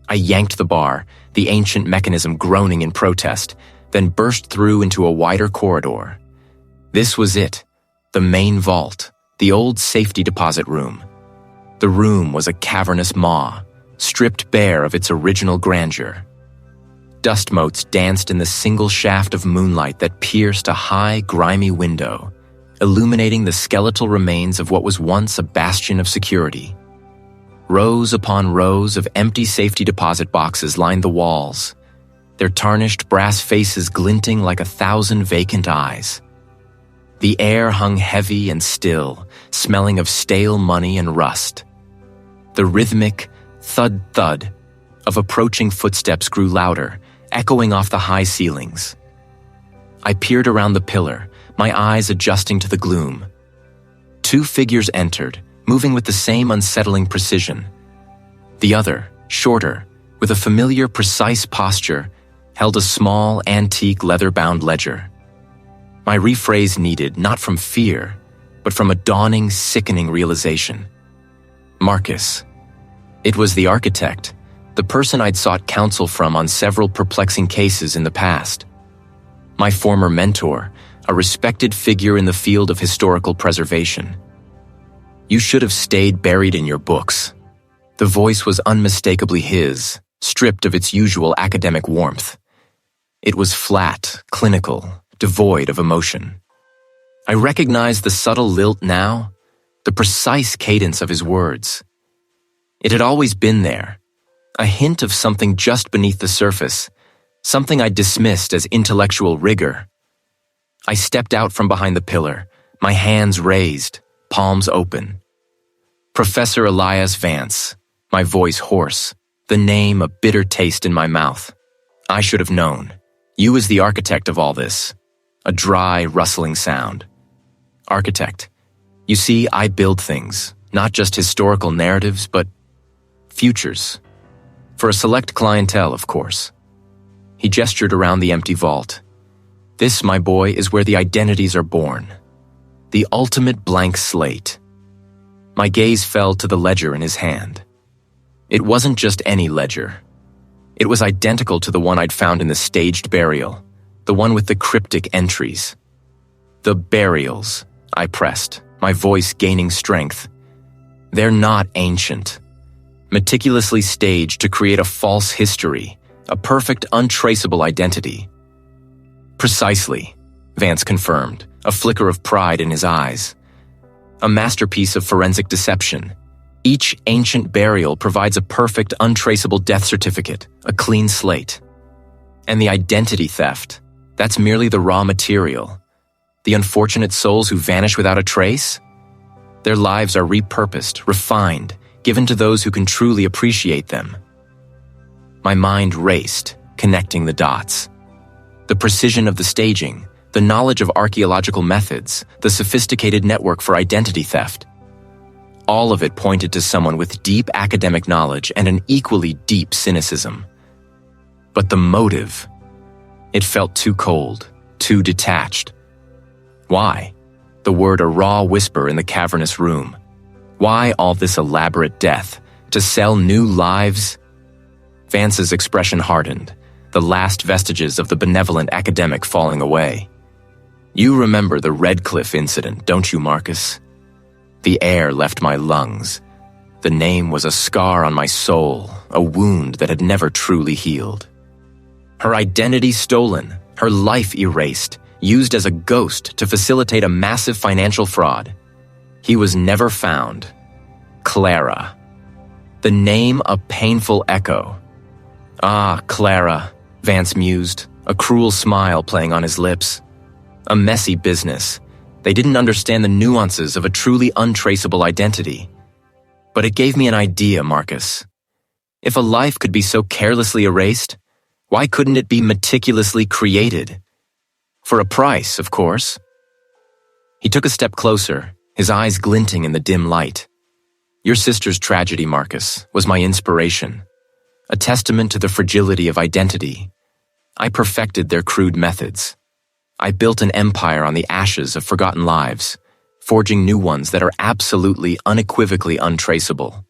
I yanked the bar, the ancient mechanism groaning in protest, then burst through into a wider corridor. This was it, the main vault, the old safety deposit room. The room was a cavernous maw, stripped bare of its original grandeur. Dust motes danced in the single shaft of moonlight that pierced a high, grimy window, illuminating the skeletal remains of what was once a bastion of security. Rows upon rows of empty safety deposit boxes lined the walls, their tarnished brass faces glinting like 1,000 vacant eyes. The air hung heavy and still, smelling of stale money and rust. The rhythmic thud-thud of approaching footsteps grew louder, echoing off the high ceilings. I peered around the pillar, my eyes adjusting to the gloom, Two figures entered, moving with the same unsettling precision. The other, shorter, with a familiar, precise posture, held a small, antique, leather-bound ledger. My rephrase needed not from fear, but from a dawning, sickening realization. Marcus. It was the architect, the person I'd sought counsel from on several perplexing cases in the past. My former mentor, a respected figure in the field of historical preservation. You should have stayed buried in your books. The voice was unmistakably his, stripped of its usual academic warmth. It was flat, clinical, devoid of emotion. I recognized the subtle lilt now, the precise cadence of his words. It had always been there, a hint of something just beneath the surface, something I dismissed as intellectual rigor. I stepped out from behind the pillar, my hands raised, palms open. Professor Elias Vance, my voice hoarse, the name a bitter taste in my mouth. I should have known. You as the architect of all this. A dry, rustling sound. Architect. You see, I build things, not just historical narratives, but futures. For a select clientele, of course. He gestured around the empty vault. This, my boy, is where the identities are born. The ultimate blank slate. My gaze fell to the ledger in his hand. It wasn't just any ledger. It was identical to the one I'd found in the staged burial, the one with the cryptic entries. The burials, I pressed, my voice gaining strength. They're not ancient. Meticulously staged to create a false history, a perfect, untraceable identity. Precisely, Vance confirmed, a flicker of pride in his eyes. A masterpiece of forensic deception. Each ancient burial provides a perfect, untraceable death certificate, a clean slate. And the identity theft, that's merely the raw material. The unfortunate souls who vanish without a trace? Their lives are repurposed, refined, given to those who can truly appreciate them. My mind raced, connecting the dots. The precision of the staging, the knowledge of archaeological methods, the sophisticated network for identity theft. All of it pointed to someone with deep academic knowledge and an equally deep cynicism. But the motive, it felt too cold, too detached. Why? The word a raw whisper in the cavernous room. Why all this elaborate death? To sell new lives? Vance's expression hardened, the last vestiges of the benevolent academic falling away. You remember the Redcliffe incident, don't you, Marcus? The air left my lungs. The name was a scar on my soul, a wound that had never truly healed. Her identity stolen, her life erased, used as a ghost to facilitate a massive financial fraud. He was never found. Clara. The name a painful echo. Ah, Clara, Vance mused, a cruel smile playing on his lips. A messy business. They didn't understand the nuances of a truly untraceable identity. But it gave me an idea, Marcus. If a life could be so carelessly erased, why couldn't it be meticulously created? For a price, of course. He took a step closer, his eyes glinting in the dim light. Your sister's tragedy, Marcus, was my inspiration. A testament to the fragility of identity. I perfected their crude methods. I built an empire on the ashes of forgotten lives, forging new ones that are absolutely, unequivocally untraceable.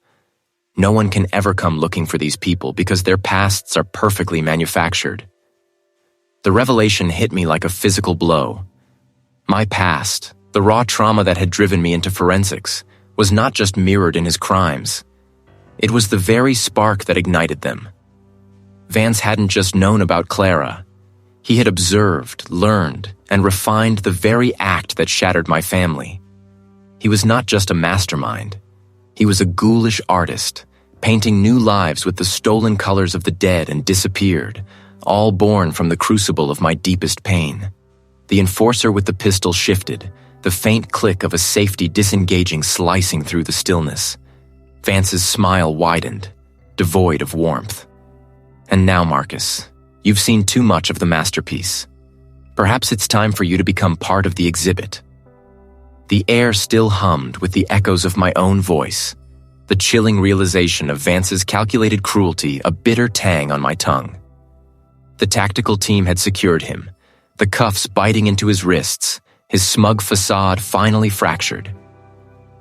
No one can ever come looking for these people because their pasts are perfectly manufactured. The revelation hit me like a physical blow. My past, the raw trauma that had driven me into forensics, was not just mirrored in his crimes. It was the very spark that ignited them. Vance hadn't just known about Clara. He had observed, learned, and refined the very act that shattered my family. He was not just a mastermind. He was a ghoulish artist, painting new lives with the stolen colors of the dead and disappeared, all born from the crucible of my deepest pain. The enforcer with the pistol shifted, the faint click of a safety disengaging slicing through the stillness. Vance's smile widened, devoid of warmth. And now, Marcus, you've seen too much of the masterpiece. Perhaps it's time for you to become part of the exhibit. The air still hummed with the echoes of my own voice, the chilling realization of Vance's calculated cruelty a bitter tang on my tongue. The tactical team had secured him, the cuffs biting into his wrists, his smug facade finally fractured.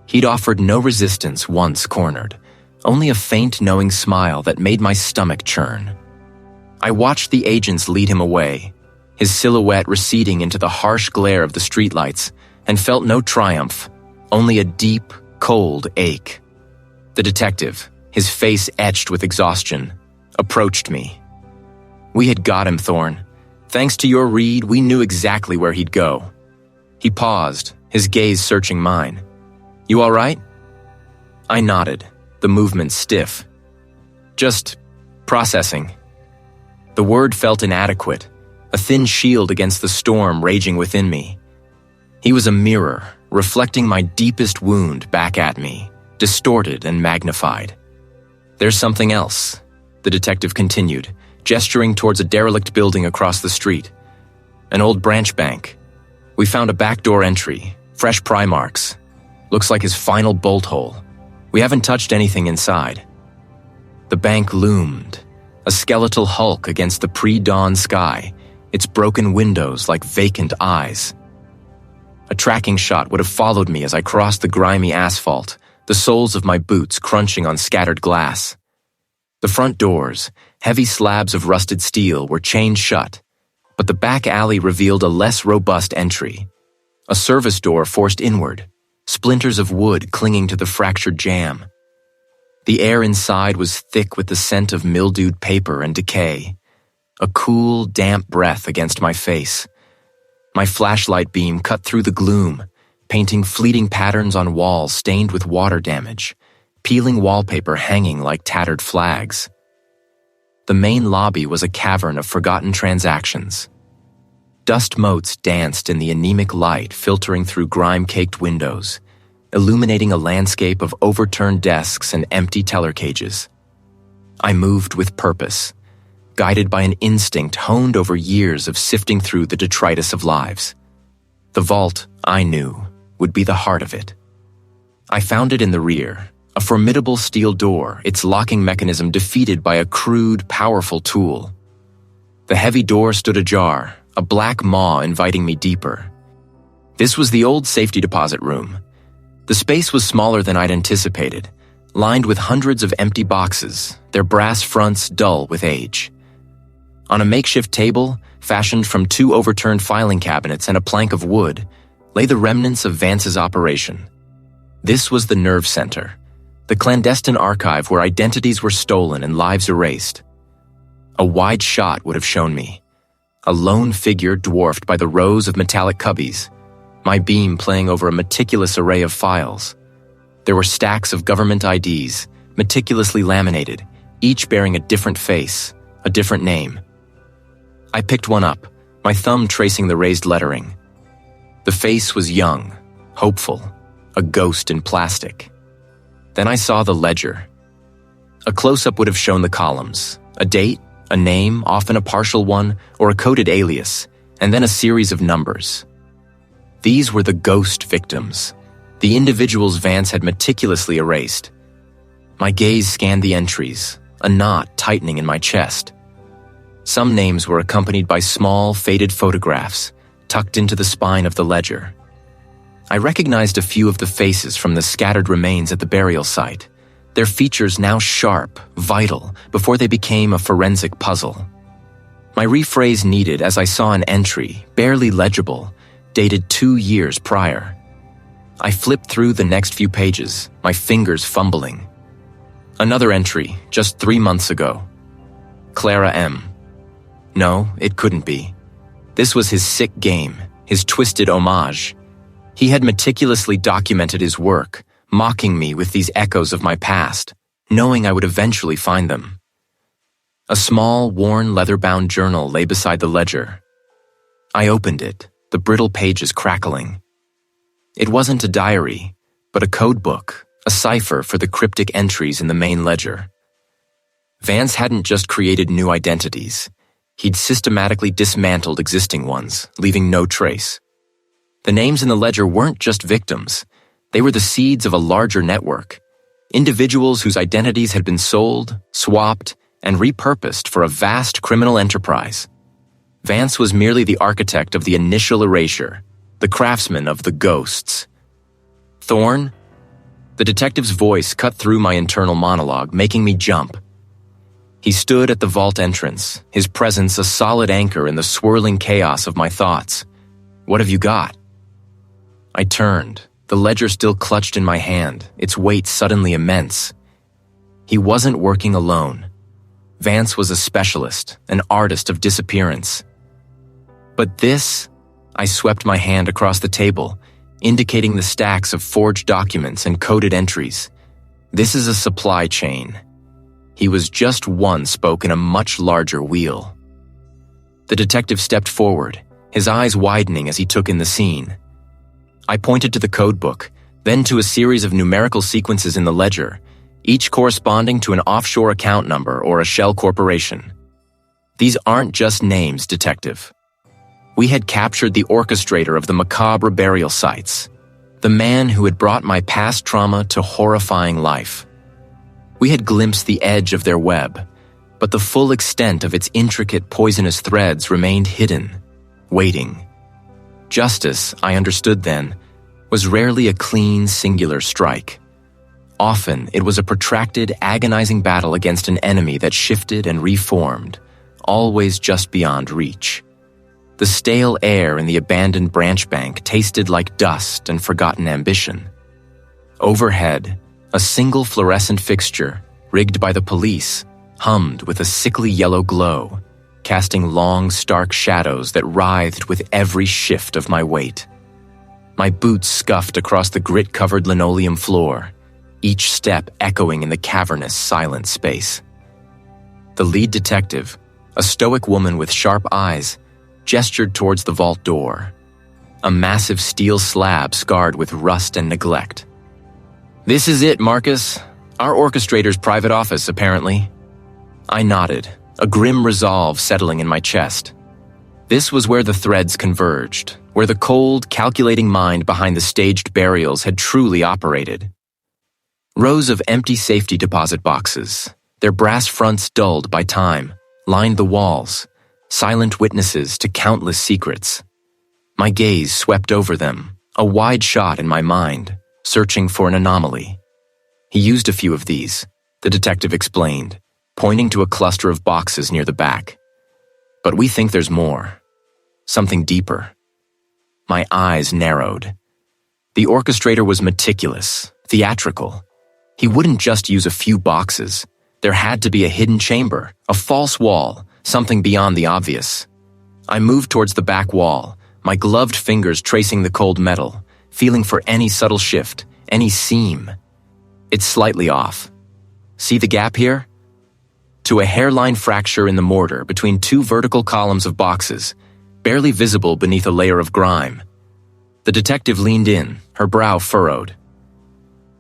He'd offered no resistance once cornered, only a faint knowing smile that made my stomach churn. I watched the agents lead him away, his silhouette receding into the harsh glare of the streetlights, and felt no triumph, only a deep, cold ache. The detective, his face etched with exhaustion, approached me. "We had got him, Thorne. Thanks to your read, we knew exactly where he'd go." He paused, his gaze searching mine. "You all right?" I nodded, the movement stiff. "Just processing." The word felt inadequate, a thin shield against the storm raging within me. He was a mirror, reflecting my deepest wound back at me, distorted and magnified. "There's something else," the detective continued, gesturing towards a derelict building across the street. "An old branch bank. We found a backdoor entry, fresh pry marks. Looks like his final bolt hole. We haven't touched anything inside." The bank loomed, a skeletal hulk against the pre-dawn sky, its broken windows like vacant eyes. A tracking shot would have followed me as I crossed the grimy asphalt, the soles of my boots crunching on scattered glass. The front doors, heavy slabs of rusted steel, were chained shut, but the back alley revealed a less robust entry. A service door forced inward, splinters of wood clinging to the fractured jamb. The air inside was thick with the scent of mildewed paper and decay, a cool, damp breath against my face. My flashlight beam cut through the gloom, painting fleeting patterns on walls stained with water damage, peeling wallpaper hanging like tattered flags. The main lobby was a cavern of forgotten transactions. Dust motes danced in the anemic light filtering through grime-caked windows, illuminating a landscape of overturned desks and empty teller cages. I moved with purpose, guided by an instinct honed over years of sifting through the detritus of lives. The vault, I knew, would be the heart of it. I found it in the rear, a formidable steel door, its locking mechanism defeated by a crude, powerful tool. The heavy door stood ajar, a black maw inviting me deeper. This was the old safety deposit room. The space was smaller than I'd anticipated, lined with hundreds of empty boxes, their brass fronts dull with age. On a makeshift table, fashioned from 2 overturned filing cabinets and a plank of wood, lay the remnants of Vance's operation. This was the nerve center, the clandestine archive where identities were stolen and lives erased. A wide shot would have shown me, a lone figure dwarfed by the rows of metallic cubbies, my beam playing over a meticulous array of files. There were stacks of government IDs, meticulously laminated, each bearing a different face, a different name. I picked one up, my thumb tracing the raised lettering. The face was young, hopeful, a ghost in plastic. Then I saw the ledger. A close-up would have shown the columns, a date, a name, often a partial one, or a coded alias, and then a series of numbers. These were the ghost victims, the individuals Vance had meticulously erased. My gaze scanned the entries, a knot tightening in my chest. Some names were accompanied by small, faded photographs, tucked into the spine of the ledger. I recognized a few of the faces from the scattered remains at the burial site, their features now sharp, vital, before they became a forensic puzzle. My rephrase needed as I saw an entry, barely legible, dated 2 years prior. I flipped through the next few pages, my fingers fumbling. Another entry, just 3 months ago. Clara M. No, it couldn't be. This was his sick game, his twisted homage. He had meticulously documented his work, mocking me with these echoes of my past, knowing I would eventually find them. A small, worn, leather-bound journal lay beside the ledger. I opened it, the brittle pages crackling. It wasn't a diary, but a code book, a cipher for the cryptic entries in the main ledger. Vance hadn't just created new identities. He'd systematically dismantled existing ones, leaving no trace. The names in the ledger weren't just victims. They were the seeds of a larger network. Individuals whose identities had been sold, swapped, and repurposed for a vast criminal enterprise. Vance was merely the architect of the initial erasure, the craftsman of the ghosts. Thorne? The detective's voice cut through my internal monologue, making me jump. He stood at the vault entrance, his presence a solid anchor in the swirling chaos of my thoughts. What have you got? I turned, the ledger still clutched in my hand, its weight suddenly immense. He wasn't working alone. Vance was a specialist, an artist of disappearance. But this, I swept my hand across the table, indicating the stacks of forged documents and coded entries. This is a supply chain. He was just one spoke in a much larger wheel. The detective stepped forward, his eyes widening as he took in the scene. I pointed to the codebook, then to a series of numerical sequences in the ledger, each corresponding to an offshore account number or a shell corporation. These aren't just names, detective. We had captured the orchestrator of the macabre burial sites, the man who had brought my past trauma to horrifying life. We had glimpsed the edge of their web, but the full extent of its intricate poisonous threads remained hidden, waiting. Justice, I understood then, was rarely a clean, singular strike. Often, it was a protracted, agonizing battle against an enemy that shifted and reformed, always just beyond reach. The stale air in the abandoned branch bank tasted like dust and forgotten ambition. Overhead, a single fluorescent fixture, rigged by the police, hummed with a sickly yellow glow, casting long, stark shadows that writhed with every shift of my weight. My boots scuffed across the grit-covered linoleum floor, each step echoing in the cavernous, silent space. The lead detective, a stoic woman with sharp eyes, gestured towards the vault door, a massive steel slab scarred with rust and neglect. "This is it, Marcus. Our orchestrator's private office, apparently." I nodded, a grim resolve settling in my chest. This was where the threads converged, where the cold, calculating mind behind the staged burials had truly operated. Rows of empty safety deposit boxes, their brass fronts dulled by time, lined the walls, silent witnesses to countless secrets. My gaze swept over them, a wide shot in my mind, searching for an anomaly. He used a few of these, the detective explained, pointing to a cluster of boxes near the back. But we think there's more. Something deeper. My eyes narrowed. The orchestrator was meticulous, theatrical. He wouldn't just use a few boxes. There had to be a hidden chamber, a false wall, something beyond the obvious. I moved towards the back wall, my gloved fingers tracing the cold metal, feeling for any subtle shift, any seam. It's slightly off. See the gap here? To a hairline fracture in the mortar between two vertical columns of boxes, barely visible beneath a layer of grime. The detective leaned in, her brow furrowed.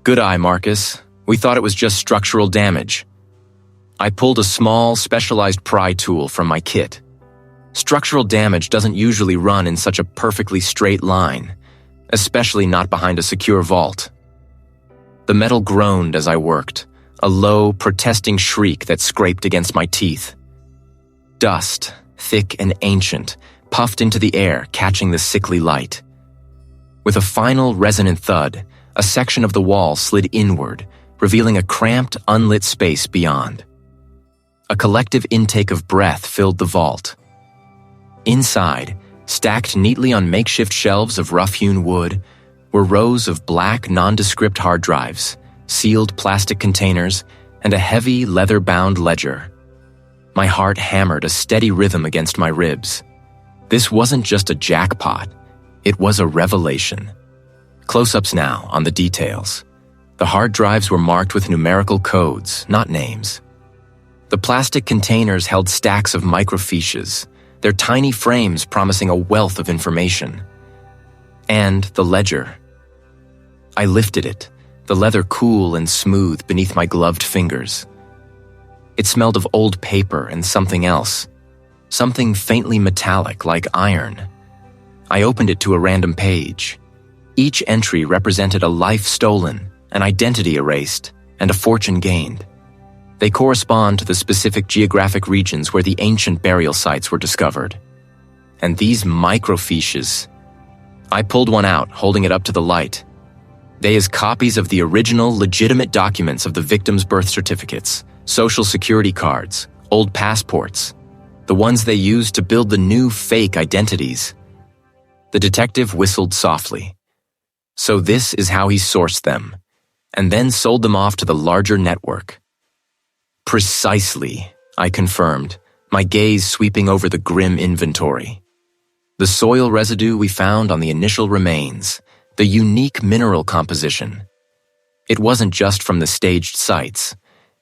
"Good eye, Marcus. We thought it was just structural damage." I pulled a small, specialized pry tool from my kit. Structural damage doesn't usually run in such a perfectly straight line, especially not behind a secure vault. The metal groaned as I worked, a low, protesting shriek that scraped against my teeth. Dust, thick and ancient, puffed into the air, catching the sickly light. With a final resonant thud, a section of the wall slid inward, revealing a cramped, unlit space beyond. A collective intake of breath filled the vault. Inside, stacked neatly on makeshift shelves of rough-hewn wood, were rows of black, nondescript hard drives, sealed plastic containers, and a heavy, leather-bound ledger. My heart hammered a steady rhythm against my ribs. This wasn't just a jackpot. It was a revelation. Close-ups now on the details. The hard drives were marked with numerical codes, not names. The plastic containers held stacks of microfiches, their tiny frames promising a wealth of information. And the ledger. I lifted it, the leather cool and smooth beneath my gloved fingers. It smelled of old paper and something else, something faintly metallic like iron. I opened it to a random page. Each entry represented a life stolen, an identity erased, and a fortune gained. They correspond to the specific geographic regions where the ancient burial sites were discovered. And these microfiches. I pulled one out, holding it up to the light. They is copies of the original, legitimate documents of the victims' birth certificates, social security cards, old passports, the ones they used to build the new fake identities. The detective whistled softly. So this is how he sourced them, and then sold them off to the larger network. Precisely, I confirmed, my gaze sweeping over the grim inventory. The soil residue we found on the initial remains, the unique mineral composition. It wasn't just from the staged sites.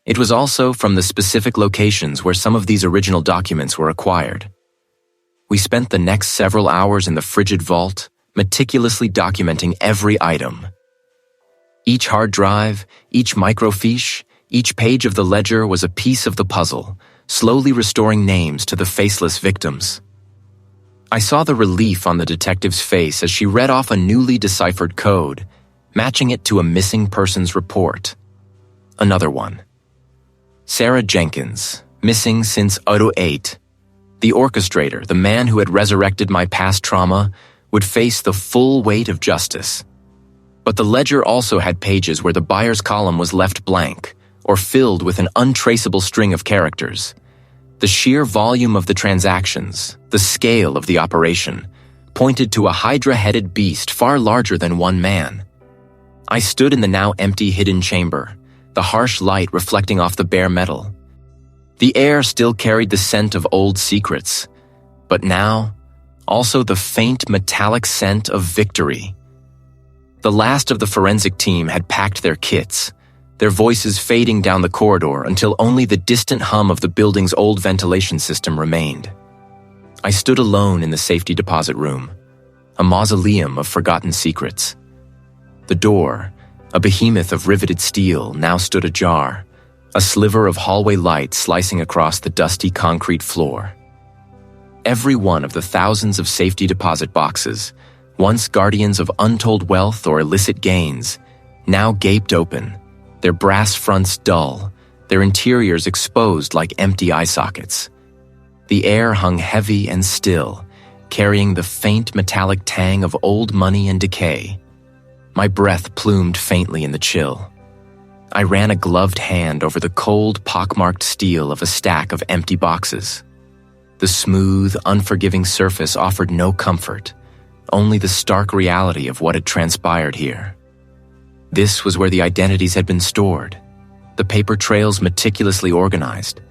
It was also from the specific locations where some of these original documents were acquired. We spent the next several hours in the frigid vault, meticulously documenting every item. Each hard drive, each microfiche, each page of the ledger was a piece of the puzzle, slowly restoring names to the faceless victims. I saw the relief on the detective's face as she read off a newly deciphered code, matching it to a missing persons report. Another one. Sarah Jenkins, missing since 2008. The orchestrator, the man who had resurrected my past trauma, would face the full weight of justice. But the ledger also had pages where the buyer's column was left blank, or filled with an untraceable string of characters. The sheer volume of the transactions, the scale of the operation, pointed to a hydra-headed beast far larger than one man. I stood in the now empty hidden chamber, the harsh light reflecting off the bare metal. The air still carried the scent of old secrets, but now, also the faint metallic scent of victory. The last of the forensic team had packed their kits, their voices fading down the corridor until only the distant hum of the building's old ventilation system remained. I stood alone in the safety deposit room, a mausoleum of forgotten secrets. The door, a behemoth of riveted steel, now stood ajar, a sliver of hallway light slicing across the dusty concrete floor. Every one of the thousands of safety deposit boxes, once guardians of untold wealth or illicit gains, now gaped open, their brass fronts dull, their interiors exposed like empty eye sockets. The air hung heavy and still, carrying the faint metallic tang of old money and decay. My breath plumed faintly in the chill. I ran a gloved hand over the cold, pockmarked steel of a stack of empty boxes. The smooth, unforgiving surface offered no comfort, only the stark reality of what had transpired here. This was where the identities had been stored, the paper trails meticulously organized,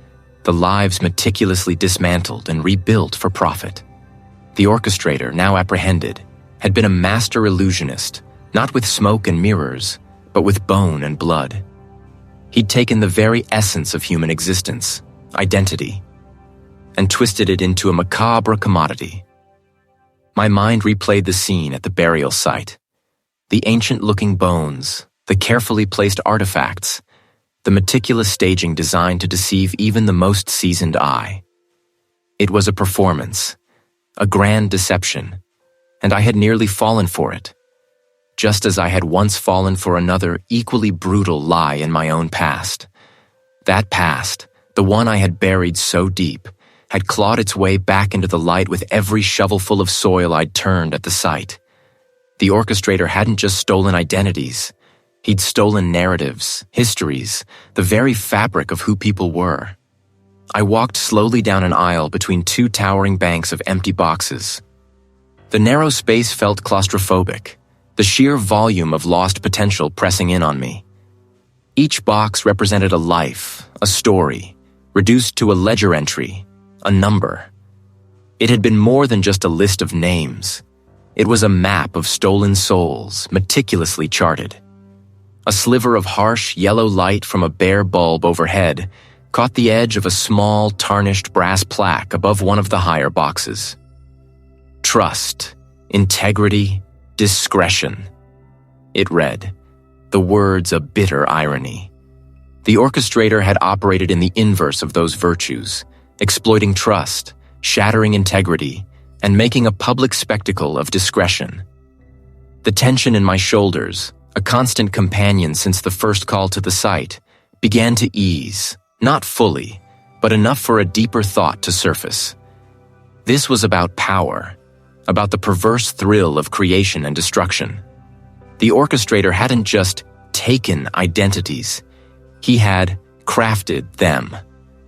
the lives meticulously dismantled and rebuilt for profit. The orchestrator, now apprehended, had been a master illusionist, not with smoke and mirrors, but with bone and blood. He'd taken the very essence of human existence, identity, and twisted it into a macabre commodity. My mind replayed the scene at the burial site. The ancient-looking bones, the carefully placed artifacts, the meticulous staging designed to deceive even the most seasoned eye. It was a performance, a grand deception, and I had nearly fallen for it, just as I had once fallen for another equally brutal lie in my own past. That past, the one I had buried so deep, had clawed its way back into the light with every shovelful of soil I'd turned at the site. The orchestrator hadn't just stolen identities. He'd stolen narratives, histories, the very fabric of who people were. I walked slowly down an aisle between two towering banks of empty boxes. The narrow space felt claustrophobic, the sheer volume of lost potential pressing in on me. Each box represented a life, a story, reduced to a ledger entry, a number. It had been more than just a list of names. It was a map of stolen souls, meticulously charted. A sliver of harsh yellow light from a bare bulb overhead caught the edge of a small, tarnished brass plaque above one of the higher boxes. Trust, integrity, discretion. It read, the words a bitter irony. The orchestrator had operated in the inverse of those virtues, exploiting trust, shattering integrity, and making a public spectacle of discretion. The tension in my shoulders, a constant companion since the first call to the site, began to ease, not fully, but enough for a deeper thought to surface. This was about power, about the perverse thrill of creation and destruction. The orchestrator hadn't just taken identities, he had crafted them,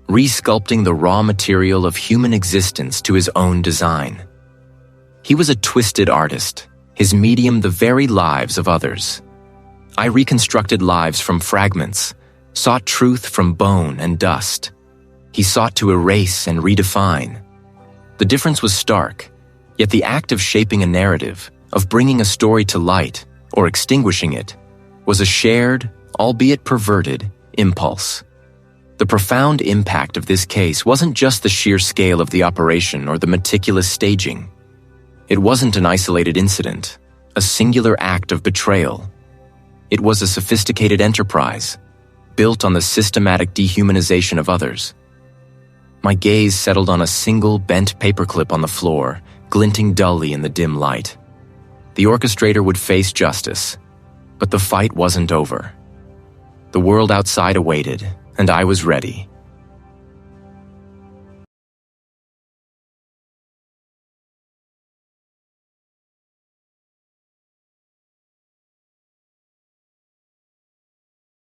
resculpting the raw material of human existence to his own design. He was a twisted artist, his medium the very lives of others. I reconstructed lives from fragments, sought truth from bone and dust. He sought to erase and redefine. The difference was stark, yet the act of shaping a narrative, of bringing a story to light or extinguishing it, was a shared, albeit perverted, impulse. The profound impact of this case wasn't just the sheer scale of the operation or the meticulous staging. It wasn't an isolated incident, a singular act of betrayal. It was a sophisticated enterprise, built on the systematic dehumanization of others. My gaze settled on a single bent paperclip on the floor, glinting dully in the dim light. The orchestrator would face justice, but the fight wasn't over. The world outside awaited, and I was ready.